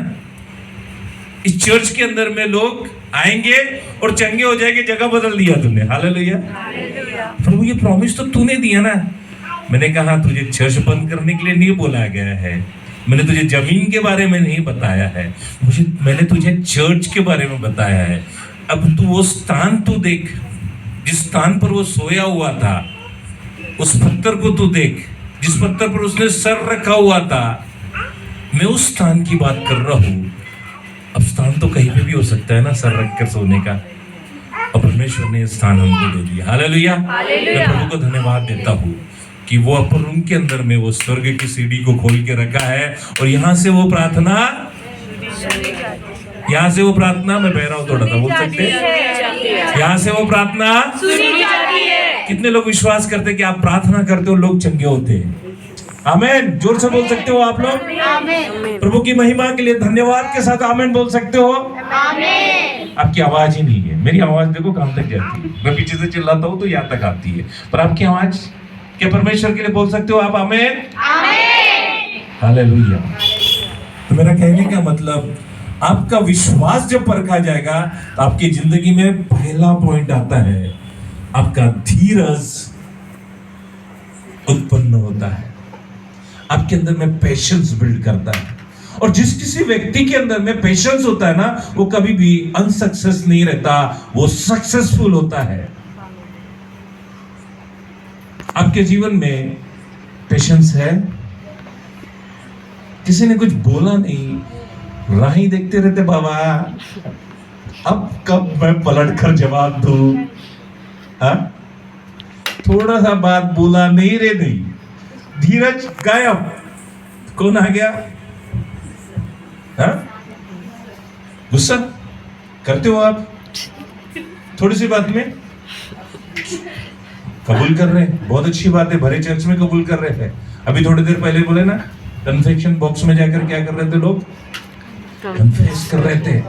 इस चर्च के अंदर में लोग आएंगे और चंगे हो जाएंगे, जगह बदल दिया तूने। हालेलुया। प्रभु ये प्रॉमिस तो तूने दिया ना। मैंने कहा, तुझे चर्च बंद करने के लिए नहीं बोला गया है, मैंने तुझे जमीन के बारे में नहीं बताया है, मैंने तुझे चर्च के बारे में बताया है। अब तू वो स्थान तू देख, जिस स्थान पर वो सोया हुआ था, उस पत्थर को तू देख, जिस पत्थर पर उसने सर रखा हुआ था। मैं उस स्थान की बात कर रहा हूं। अब स्थान तो कहीं पे भी हो सकता है ना, सर रखकर सोने का। और परमेश्वर ने स्थान हमको दे दिया। हालेलुया। मैं प्रभु को धन्यवाद देता हूँ कि वो अपर रूम के अंदर में वो स्वर्ग की सीढ़ी को खोल के रखा है और यहाँ से वो प्रार्थना मैं बह रहा हूँ थोड़ा सा, बोल सकते हैं? यहाँ से वो प्रार्थना कितने लोग विश्वास करते हैं कि आप प्रार्थना करते हो लोग चंगे होते हैं? आमेन। जोर से बोल सकते हो आप लोग? प्रभु की महिमा के लिए धन्यवाद के साथ आमेन बोल सकते हो? आपकी आवाज ही नहीं है। मेरी आवाज देखो कहां तक जाती है। मैं पीछे से चिल्लाता हूँ तो यहाँ तक आती है, पर आपकी आवाज क्या परमेश्वर के लिए बोल सकते हो आप? आमेन। हालेलुया। तो मेरा कहने का मतलब, आपका विश्वास जब परखा जाएगा तो आपकी जिंदगी में पहला पॉइंट आता है, आपका धीरज उत्पन्न होता है, आपके अंदर में पेशेंस बिल्ड करता है। और जिस किसी व्यक्ति के अंदर में पेशेंस होता है ना, वो कभी भी अनसक्सेस नहीं रहता, वो सक्सेसफुल होता है। आपके जीवन में पेशेंस है? किसी ने कुछ बोला नहीं, राह ही देखते रहते, बाबा अब कब मैं पलट कर जवाब दूं? थोड़ा सा बात बोला नहीं रे, नहीं, धीरज गायब। कौन आ गया? गुस्सा करते हो आप थोड़ी सी बात में? कबूल कर रहे हैं, बहुत अच्छी बात है, भरे चर्च में कबूल कर रहे हैं। अभी थोड़ी देर पहले बोले ना, कन्फेक्शन बॉक्स में जाकर क्या कर रहे थे लोग? कन्फेस कर रहे थे,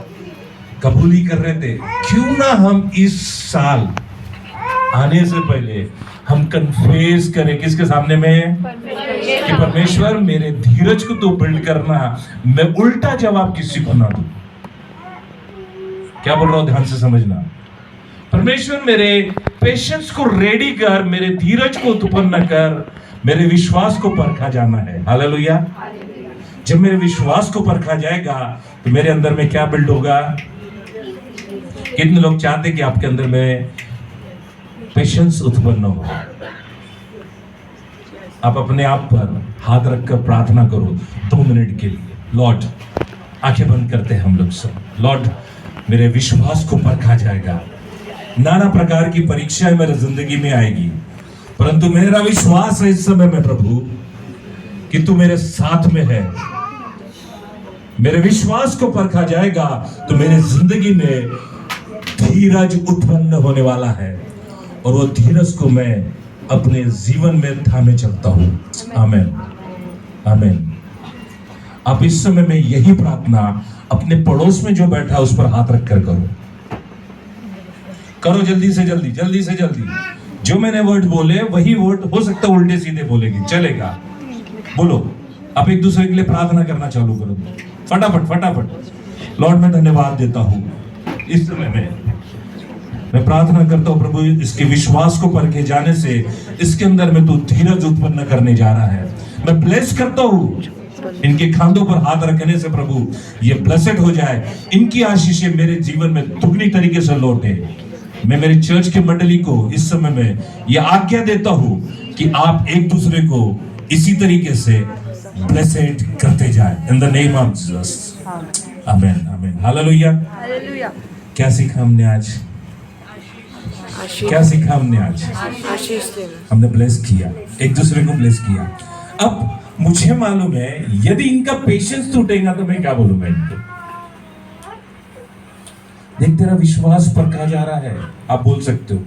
कबूली कर रहे थे। क्यों ना हम इस साल आने से पहले हम कन्फेस करें किसके सामने में? कि परमेश्वर मेरे धीरज को तो बिल्ड करना, मैं उल्टा जवाब किसी को ना दूं। क्या बोल रहा हूं, ध्यान से समझना। परमेश्वर मेरे पेशेंस को रेडी कर, मेरे धीरज को उत्पन्न कर, मेरे विश्वास को परखा जाना है। हालेलुया। जब मेरे विश्वास को परखा जाएगा तो मेरे अंदर में क्या बिल्ड होगा? कितने लोग चाहते कि आपके अंदर में पेशेंस उत्पन्न हो? आप अपने आप पर हाथ रखकर प्रार्थना करो 2 मिनट के लिए। लॉर्ड, आंखें बंद करते हैं हम लोग सब। लॉर्ड, मेरे विश्वास को परखा जाएगा। नाना प्रकार की परीक्षाएं मेरी जिंदगी में आएगी, परंतु मेरा विश्वास है इस समय में प्रभु कि तू मेरे साथ में है। मेरे विश्वास को परखा जाएगा तो मेरे जिंदगी में धीरज उत्पन्न होने वाला है और वो धीरज को मैं अपने जीवन में थामे चलता हूं। आमेन, आमेन। आप इस समय में यही प्रार्थना अपने पड़ोस में जो बैठा उस पर हाथ रखकर करो। करो जल्दी से जल्दी, जल्दी से जल्दी। जो मैंने वर्ड बोले वही वर्ड, हो सकता है उल्टे सीधे बोलेगी, चलेगा। बोलो, आप एक दूसरे के लिए प्रार्थना करना चालू करो, फटाफट फटाफट। लॉर्ड, मैं धन्यवाद देता हूं इस समय में। मैं प्रार्थना करता हूं प्रभु, इसके विश्वास को परखे जाने से इसके अंदर में तू धीरज उत्पन्न करने जा रहा है। मैं ब्लेस करता हूं इनके खांधों पर हाथ रखने से प्रभु ये ब्लेसेड हो जाए। इनकी आशीषें मेरे जीवन में दुगनी तरीके से लौटे। मैं मेरी चर्च के मंडली को इस समय में ये आज्ञा देता हूं कि आप एक दूसरे को इसी तरीके से ब्लेसेड करते जाए in the name of Jesus. Amen, amen, hallelujah. Hallelujah. क्या सीखा हमने आज? क्या सीखा हमने आज? आशीष देना। हमने ब्लेस किया, एक दूसरे को ब्लेस किया। अब मुझे मालूम है यदि इनका पेशेंस टूटेगा तो मैं क्या बोलूंगा इनको। देख तेरा विश्वास परखा जा रहा है, आप बोल सकते हो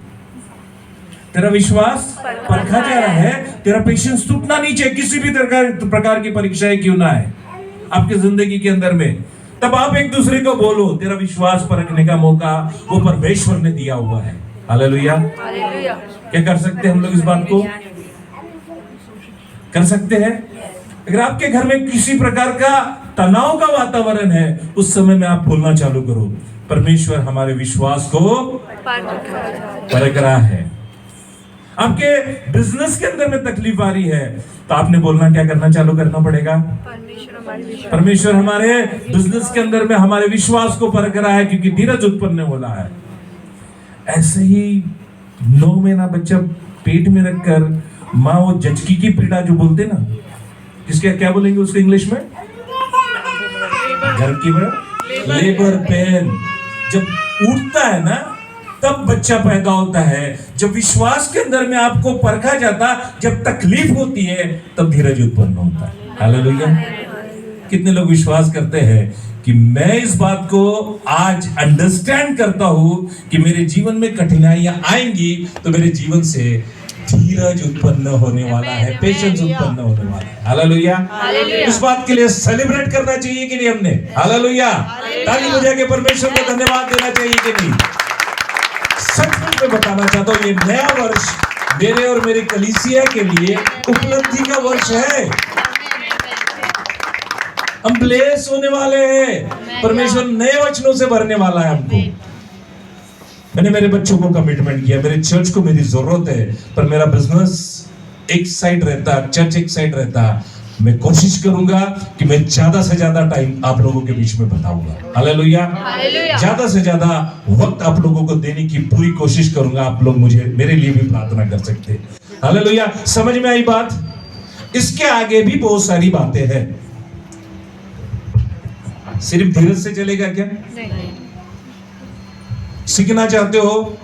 तेरा विश्वास परखा जा रहा है, तेरा पेशेंस टूटना नहीं चाहिए किसी भी प्रकार की परीक्षाएं क्यों ना है आपकी जिंदगी के अंदर में। तब आप एक दूसरे को बोलो, तेरा विश्वास परखने का मौका वो परमेश्वर ने दिया हुआ है। हालेलुया। क्या कर सकते हैं हम लोग इस बात को कर सकते हैं। अगर आपके घर में किसी प्रकार का तनाव का वातावरण है, उस समय में आप बोलना चालू करो, परमेश्वर हमारे विश्वास को परख रहा है। आपके बिजनेस के अंदर में तकलीफ आ रही है, तो आपने बोलना क्या करना चालू करना पड़ेगा, परमेश्वर हमारे बिजनेस के अंदर में हमारे विश्वास को परख रहा है, क्योंकि धीरज उत्पन्न हो रहा है। ऐसे ही 9 महीना बच्चा पेट में रखकर माँ वो जचकी की पीड़ा जो बोलते ना, किसके क्या बोलेंगे उसको इंग्लिश में, घर की लेबर पेन, जब उठता है ना तब बच्चा पैदा होता है। जब विश्वास के अंदर में आपको परखा जाता, जब तकलीफ होती है तब धीरज उत्पन्न होता है। हालेलुया। कितने लोग विश्वास करते हैं कि मैं इस बात को आज अंडरस्टैंड करता हूं कि मेरे जीवन में कठिनाइयां आएंगी तो मेरे जीवन से धीरज उत्पन्न होने वाला है, पेशेंस उत्पन्न होने वाला है। हालेलुया। इस बात के लिए सेलिब्रेट करना चाहिए कि नहीं हमने, हालेलुया, ताली बजा के परमेश्वर को धन्यवाद देना चाहिए कि नहीं। सचमुच में बताना चाहता हूँ, ये नया वर्ष मेरे और मेरी कलीसिया के लिए उपलब्धि का वर्ष है। हम ब्लेस होने वाले हैं, परमेश्वर नए वचनों से भरने वाला है हमको। मैंने मेरे बच्चों को कमिटमेंट किया, मेरे चर्च को मेरी जरूरत है, पर मेरा बिजनेस एक साइड रहता, चर्च एक साइड रहता। मैं कोशिश करूंगा कि मैं ज्यादा से ज्यादा टाइम आप लोगों के बीच में बताऊंगा। हालेलुया। ज्यादा से ज्यादा वक्त आप लोगों को देने की पूरी कोशिश करूंगा। आप लोग मुझे मेरे लिए भी प्रार्थना कर सकते हैं। हालेलुया। समझ में आई बात। इसके आगे भी बहुत सारी बातें हैं। सिर्फ धीरज से चलेगा क्या? नहीं। सीखना चाहते हो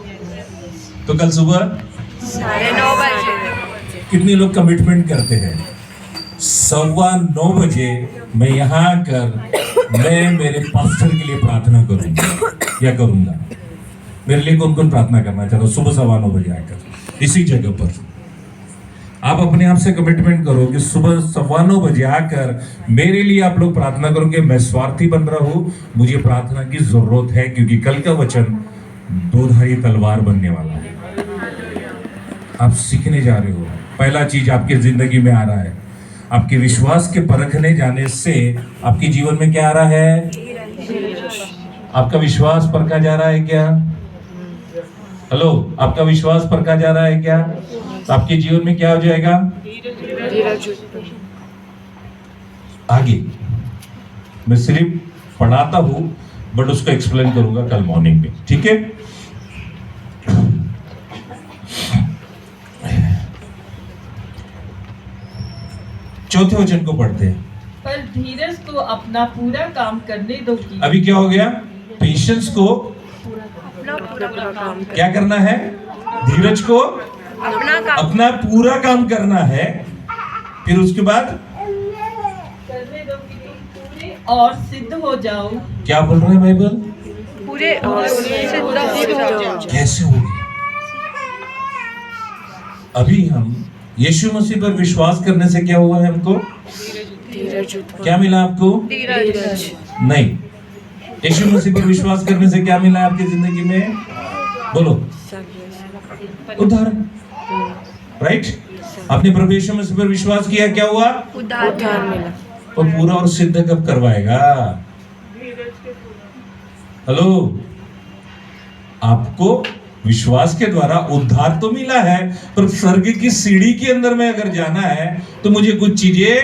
तो कल सुबह 9:30 बजे कितने लोग कमिटमेंट करते हैं? 9:15 बजे मैं यहाँ आकर मैं मेरे पास्टर के लिए प्रार्थना करूंगा। क्या करूंगा? मेरे लिए कौन कौन प्रार्थना करना चाहता? सुबह 9:15 बजे आकर इसी जगह पर आप अपने आप से कमिटमेंट करो कि सुबह 9:15 बजे आकर मेरे लिए आप लोग प्रार्थना करोगे। मैं स्वार्थी बन रहा हूं, मुझे प्रार्थना की जरूरत है, क्योंकि कल का वचन दोधारी तलवार बनने वाला है। आप सीखने जा रहे हो। पहला चीज आपकी जिंदगी में आ रहा है, आपके विश्वास के परखने जाने से आपके जीवन में क्या आ रहा है? आपका विश्वास परखा जा रहा है क्या? हेलो, आपका विश्वास परखा जा रहा है क्या? तो आपके जीवन में क्या हो जाएगा? आगे मैं सिर्फ पढ़ाता हूं, बट उसको एक्सप्लेन करूंगा कल मॉर्निंग में, ठीक है? चौथे वचन को पढ़ते हैं। पर धीरज को अपना पूरा काम करने दो कि अभी क्या हो गया? पेशेंस को क्या करना है? धीरज को अपना पूरा काम करना है। फिर उसके बाद करने दो कि तुम पूरे और सिद्ध हो जाओ। क्या बोल रहे हैं बाइबल? पूरे और सिद्ध हो जाओ। कैसे होगी? अभी हम यीशु मसीह पर विश्वास करने से क्या हुआ है हमको? क्या मिला आपको? धीरज। नहीं, यीशु मसीह पर विश्वास करने से क्या मिला आपकी जिंदगी में? बोलो। उद्धार। राइट? आपने प्रभु यीशु मसीह पर विश्वास किया, क्या हुआ? उद्धार मिला। और पूरा और सिद्ध कब करवाएगा? हेलो, आपको विश्वास के द्वारा उद्धार तो मिला है, पर स्वर्ग की सीढ़ी के अंदर में अगर जाना है तो मुझे कुछ चीजें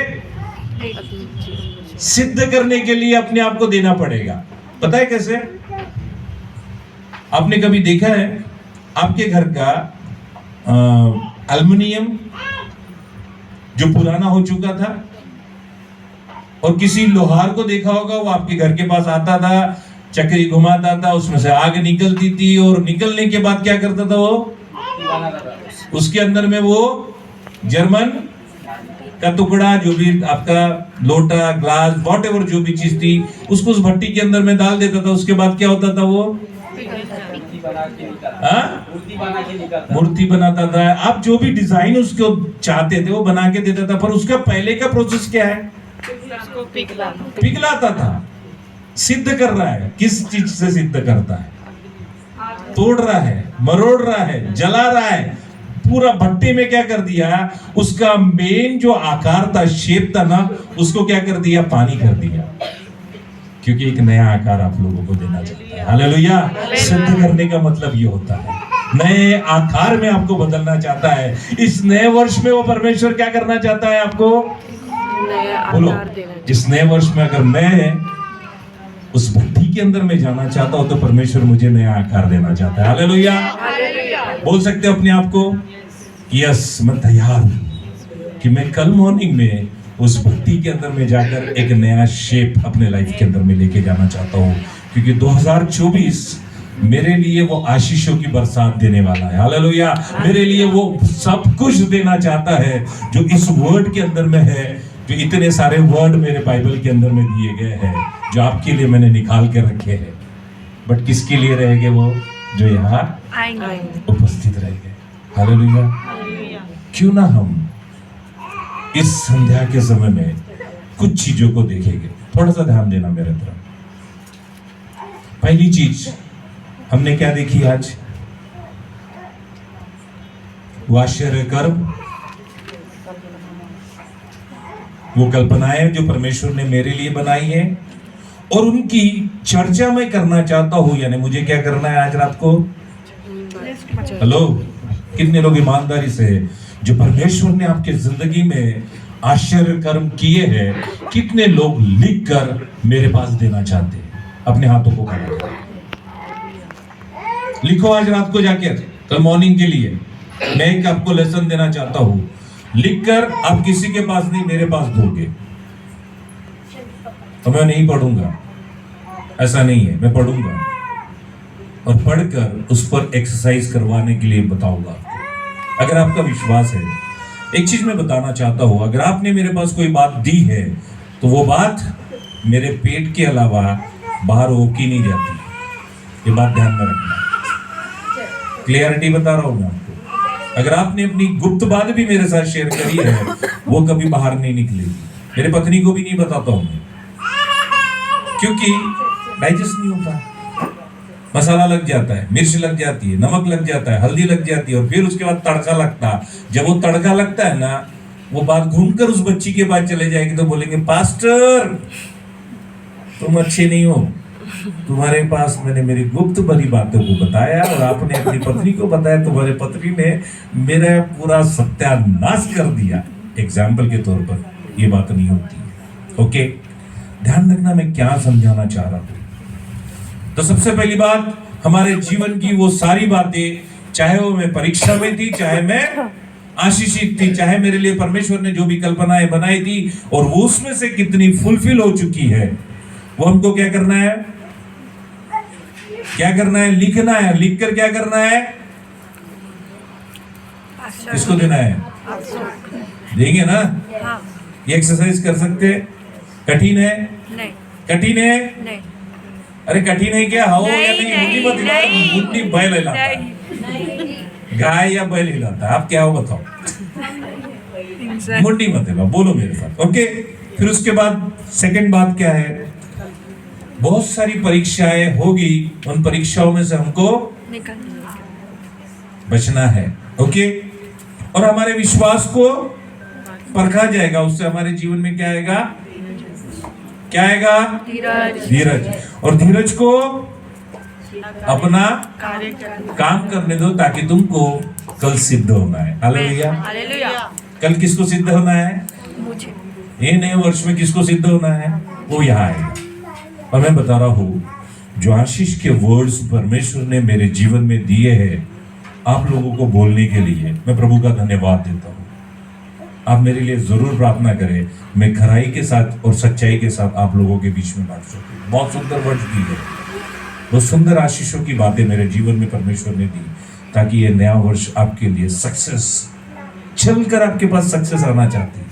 सिद्ध करने के लिए अपने आप को देना पड़ेगा। पता है कैसे? आपने कभी देखा है आपके घर का एल्युमिनियम जो पुराना हो चुका था, और किसी लोहार को देखा होगा, वो आपके घर के पास आता था, चक्री घुमाता था, उसमें से आग निकलती थी, और निकलने के बाद क्या करता था वो? उसके अंदर में वो जर्मन का टुकड़ा, जो भी आपका लोटा, ग्लास, वॉटएवर जो भी चीज थी, उसको उस भट्टी के अंदर में डाल देता था। उसके बाद क्या होता था? वो मूर्ति बनाता था। आप जो भी डिजाइन उसको चाहते थे वो बना के देता था। पर उसका पहले का प्रोसेस क्या है? पिघलाता था। सिद्ध कर रहा है। किस चीज से सिद्ध करता है? तोड़ रहा है, मरोड़ रहा है, जला रहा है। पूरा भट्टी में क्या कर दिया? उसका मेन जो आकार था, शेप था ना, उसको क्या कर दिया? पानी कर दिया। क्योंकि एक नया आकार आप लोगों को देना चाहता है। हालेलुया। सिद्ध करने का मतलब ये होता है, नए आकार में आपको बदलना चाहता है। इस नए वर्ष में वो परमेश्वर क्या करना चाहता है? आपको बोलो, इस नए वर्ष में अगर मैं उस भट्टी के अंदर में जाना चाहता हूं तो परमेश्वर मुझे नया आकार देना चाहता है। हालेलुया। बोल सकते हो अपने आप को, यस मैं तैयार हूं कि मैं कल मॉर्निंग में उस भट्टी के अंदर में जाकर एक नया शेप अपने लाइफ के अंदर में लेके जाना चाहता हूं। क्योंकि 2024 मेरे लिए वो आशीषों की बरसात देने वाला है। हालेलुया। मेरे लिए वो सब कुछ देना चाहता है जो इस वर्ड के अंदर में है। जो इतने सारे वर्ड मेरे बाइबल के अंदर में दिए गए हैं, जो आपके लिए मैंने निकाल के रखे हैं। बट किसके लिए रहेंगे? वो जो यहाँ उपस्थित रहेंगे। हालेलुया। क्यों ना हम इस संध्या के समय में कुछ चीजों को देखेंगे। थोड़ा सा ध्यान देना मेरे तरफ। पहली चीज हमने क्या देखी आज? वो आश्चर्य कर्म, वो कल्पनाएं जो परमेश्वर ने मेरे लिए बनाई है, और उनकी चर्चा मैं करना चाहता हूं। यानी मुझे क्या करना है आज रात को? हेलो, कितने लोग ईमानदारी से जो परमेश्वर ने आपके जिंदगी में आश्चर्य कर्म किए हैं, कितने लोग लिख कर मेरे पास देना चाहते हैं? अपने हाथों को खड़ा करो, लिखो आज रात को जाकर, कल मॉर्निंग के लिए मैं एक आपको लेसन देना चाहता हूं। लिखकर आप किसी के पास नहीं, मेरे पास दोगे तो मैं नहीं पढ़ूंगा, ऐसा नहीं है। मैं पढ़ूंगा और पढ़कर उस पर एक्सरसाइज करवाने के लिए बताऊंगा। अगर आपका विश्वास है, एक चीज मैं बताना चाहता हूं, अगर आपने मेरे पास कोई बात दी है तो वो बात मेरे पेट के अलावा बाहर होकी नहीं जाती। ये बात ध्यान में रखना। क्लियरिटी बता रहा हूं मैं आपको। अगर आपने अपनी गुप्त बात भी मेरे साथ शेयर करी है, वो कभी बाहर नहीं निकलेगी। मेरे पत्नी को भी नहीं बताता हूं मैं, क्योंकि डाइजेस्ट नहीं होता। मसाला लग जाता है, मिर्च लग जाती है, नमक लग जाता है, हल्दी लग जाती है, और फिर उसके बाद तड़का लगता है। जब वो तड़का लगता है ना, वो बात घूमकर उस बच्ची के पास चले जाएगी तो बोलेंगे, पास्टर तुम अच्छे नहीं हो, तुम्हारे पास मैंने मेरी गुप्त भरी बातों को बताया और आपने अपनी पत्नी को बताया, तुम्हारे पत्नी ने मेरा पूरा सत्यानाश कर दिया। एग्जाम्पल के तौर पर ये बात नहीं होती है। ओके, ध्यान रखना मैं क्या समझाना चाह रहा हूं। तो सबसे पहली बात, हमारे जीवन की वो सारी बातें, चाहे वो मैं परीक्षा में थी, चाहे मैं आशीषित थी, चाहे मेरे लिए परमेश्वर ने जो भी कल्पनाएं बनाई थी और वो उसमें से कितनी फुलफिल हो चुकी है, वो हमको क्या करना है? क्या करना है? लिखना है। लिखकर क्या करना है? किसको देना है? देंगे ना? ये एक्सरसाइज कर सकते? कठिन है? नहीं। कठिन है? नहीं। अरे कठिन है क्या? हो या नहीं? मुट्ठी मत हिलाओ। मुट्ठी बैल हिलाता है, गाय या बैल हिलाता है? आप क्या हो बताओ? मुट्ठी मत हिलाओ, बोलो मेरे साथ। ओके, फिर उसके बाद सेकंड बात क्या है? बहुत सारी परीक्षाएं होगी, उन परीक्षाओं में से हमको बचना है। ओके, और हमारे विश्वास को परखा जाएगा, उससे हमारे जीवन में क्या आएगा? क्या आएगा? धीरज। और धीरज को अपना काम करने दो ताकि तुमको कल सिद्ध होना है। हालेलुया। कल किसको सिद्ध होना है? मुझे। ये नए वर्ष में किसको सिद्ध होना है? वो यहाँ आएगा। और मैं बता रहा हूँ, जो आशीष के वर्ड्स परमेश्वर ने मेरे जीवन में दिए हैं आप लोगों को बोलने के लिए, मैं प्रभु का धन्यवाद देता हूँ। आप मेरे लिए जरूर प्रार्थना करें, मैं खराई के साथ और सच्चाई के साथ आप लोगों के बीच में बात सकूं। बहुत सुंदर वर्ड्स दी है, बहुत सुंदर आशीषों की बातें मेरे जीवन में परमेश्वर ने दी, ताकि ये नया वर्ष आपके लिए सक्सेस, चलकर आपके पास सक्सेस आना चाहती है।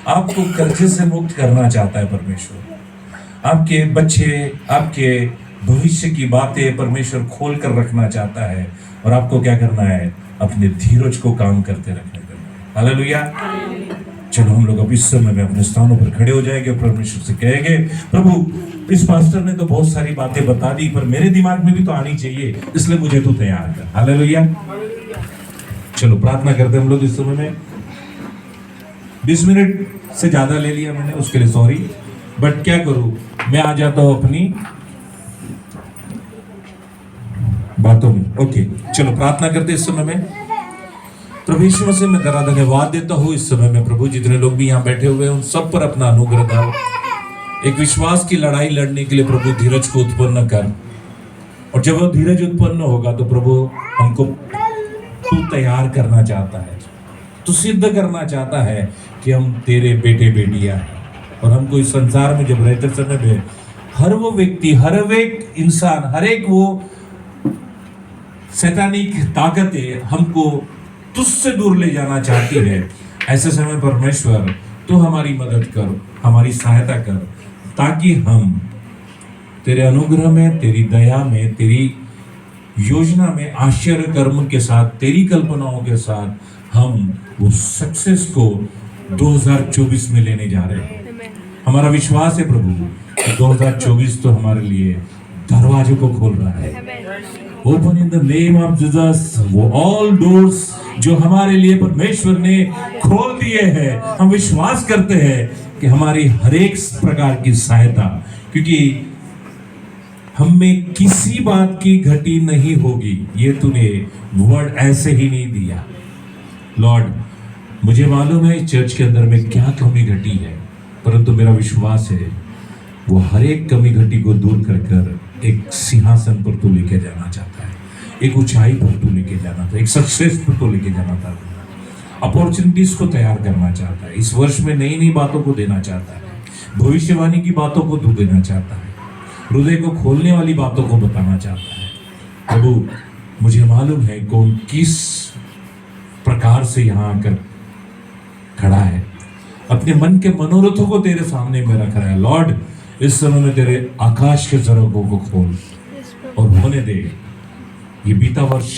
आपको कर्जे से मुक्त करना चाहता है परमेश्वर। आपके बच्चे, आपके भविष्य की बातें परमेश्वर खोल कर रखना चाहता है, और आपको क्या करना है? अपने धीरज को काम करते रखने का। हालेलुया। चलो हम लोग अब इस समय में अपने स्थानों पर खड़े हो जाएंगे, परमेश्वर से कहेंगे, प्रभु इस पास्टर ने तो बहुत सारी बातें बता दी, पर मेरे दिमाग में भी तो आनी चाहिए, इसलिए मुझे तू तैयार कर। हालेलुया। चलो प्रार्थना करते हम लोग इस समय में। 20 मिनट से ज्यादा ले लिया मैंने, उसके लिए सॉरी, बट क्या करूं, मैं आ जाता हूं अपनी बातों में। ओके, चलो प्रार्थना करते इस समय में। प्रभु यीशु मसीह मैं तेरा धन्यवाद देता हूँ इस समय में प्रभु, जितने लोग भी यहाँ बैठे हुए हैं उन सब पर अपना अनुग्रह डाल। एक विश्वास की लड़ाई लड़ने के लिए प्रभु धीरज को उत्पन्न कर, और जब वो धीरज उत्पन्न होगा तो प्रभु हमको तू तैयार करना चाहता है, तू सिद्ध करना चाहता है कि हम तेरे बेटे बेटियां हैं। और हमको इस संसार में जब रहते समय में हर वो व्यक्ति, हर एक इंसान, हर एक वो शैतानिक ताकतें हमको तुझसे दूर ले जाना चाहती है। ऐसे समय परमेश्वर तू हमारी मदद कर, हमारी सहायता कर, ताकि हम तेरे अनुग्रह में, तेरी दया में, तेरी योजना में, आश्चर्य कर्म के साथ, तेरी कल्पनाओं के साथ हम वो सक्सेस को 2024 में लेने जा रहे हैं। हमारा विश्वास है प्रभु 2024 तो हमारे लिए दरवाजों को खोल रहा है। Open in the name of Jesus वो ऑल डोर्स जो हमारे लिए परमेश्वर ने खोल दिए हैं। हम विश्वास करते हैं कि हमारी हर एक प्रकार की सहायता, क्योंकि हमें किसी बात की घटी नहीं होगी, ये तूने वर्ड ऐसे ही नहीं दिया। लॉर्ड, मुझे मालूम है चर्च के अंदर में क्या कमी घटी है, परंतु मेरा विश्वास है वो हर एक कमी घटी को दूर कर कर एक सिंहासन पर तू लेके जाना चाहता है, एक ऊंचाई पर तू लेके जाना था, एक सक्सेस पर तू लेके जाना था, अपॉर्चुनिटीज को तैयार करना चाहता है। इस वर्ष में नई नई बातों को देना चाहता है, भविष्यवाणी की बातों को तू देना चाहता है, हृदय को खोलने वाली बातों को बताना चाहता है। प्रभु, मुझे मालूम है कौन किस प्रकार से यहाँ आकर खड़ा है, अपने मन के मनोरथों को तेरे सामने में रख रहा है। लॉर्ड, इस समय में तेरे आकाश के झरोखों को खोल और होने दे ये बीता वर्ष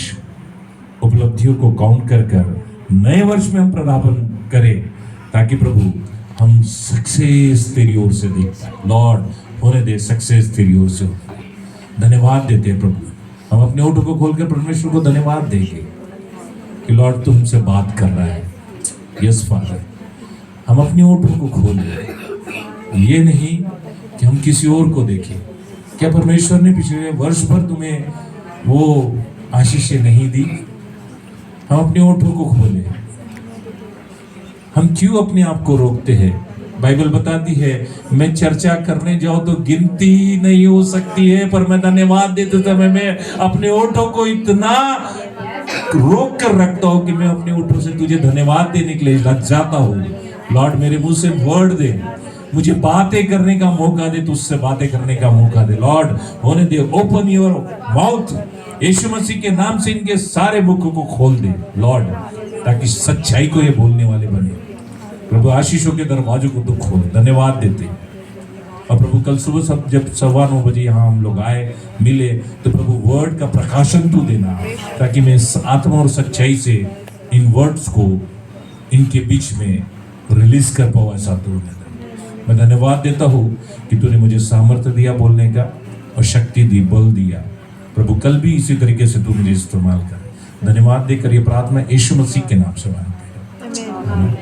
उपलब्धियों को काउंट कर कर नए वर्ष में हम प्रार्थना करें, ताकि प्रभु हम सक्सेस तेरी ओर से देख पाए। लॉर्ड, होने दे सक्सेस तेरी ओर से। धन्यवाद देते हैं प्रभु, हम अपने ओठों को खोलकर परमेश्वर को धन्यवाद देंगे कि लॉर्ड तू हमसे बात कर रहा है। यस फादर, हम अपने ओठों को खोल दें, ये नहीं कि हम किसी और को देखें। क्या परमेश्वर ने पिछले वर्ष भर तुम्हें वो आशीषें नहीं दी? हम अपने ओठों को खोलें। हम क्यों अपने आप को रोकते हैं? बाइबल बताती है मैं चर्चा करने जाऊं तो गिनती नहीं हो सकती है, पर मैं धन्यवाद देते समय में अपने ओठों को इतना रोक कर रखता हूं कि मैं अपने ओठों से तुझे धन्यवाद देने के लिए लग जाता हूं। लॉर्ड, मेरे मुंह से वर्ड दे, मुझे बातें करने का मौका दे, तुझसे बातें करने का मौका दे। लॉर्ड, होने दे, ओपन योर माउथ, यीशु मसीह के नाम से इनके सारे मुख को खोल दे लॉर्ड, ताकि सच्चाई को ये बोलने वाले बने। प्रभु, आशीषों के दरवाजों को तो खोल। धन्यवाद देते। और प्रभु, कल सुबह सब जब 9:15 बजे यहाँ हम लोग आए मिले, तो प्रभु वर्ड का प्रकाशन तू देना, ताकि मैं आत्मा और सच्चाई से इन वर्ड्स को इनके बीच में रिलीज कर पाऊँ। ऐसा तू मैं धन्यवाद देता हूँ कि तूने मुझे सामर्थ्य दिया बोलने का और शक्ति दी, बल दिया। प्रभु, कल भी इसी तरीके से तू मुझे इस्तेमाल कर। धन्यवाद देकर ये प्रार्थना यीशु मसीह के नाम से मांगते हैं।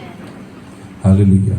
हालेलुया।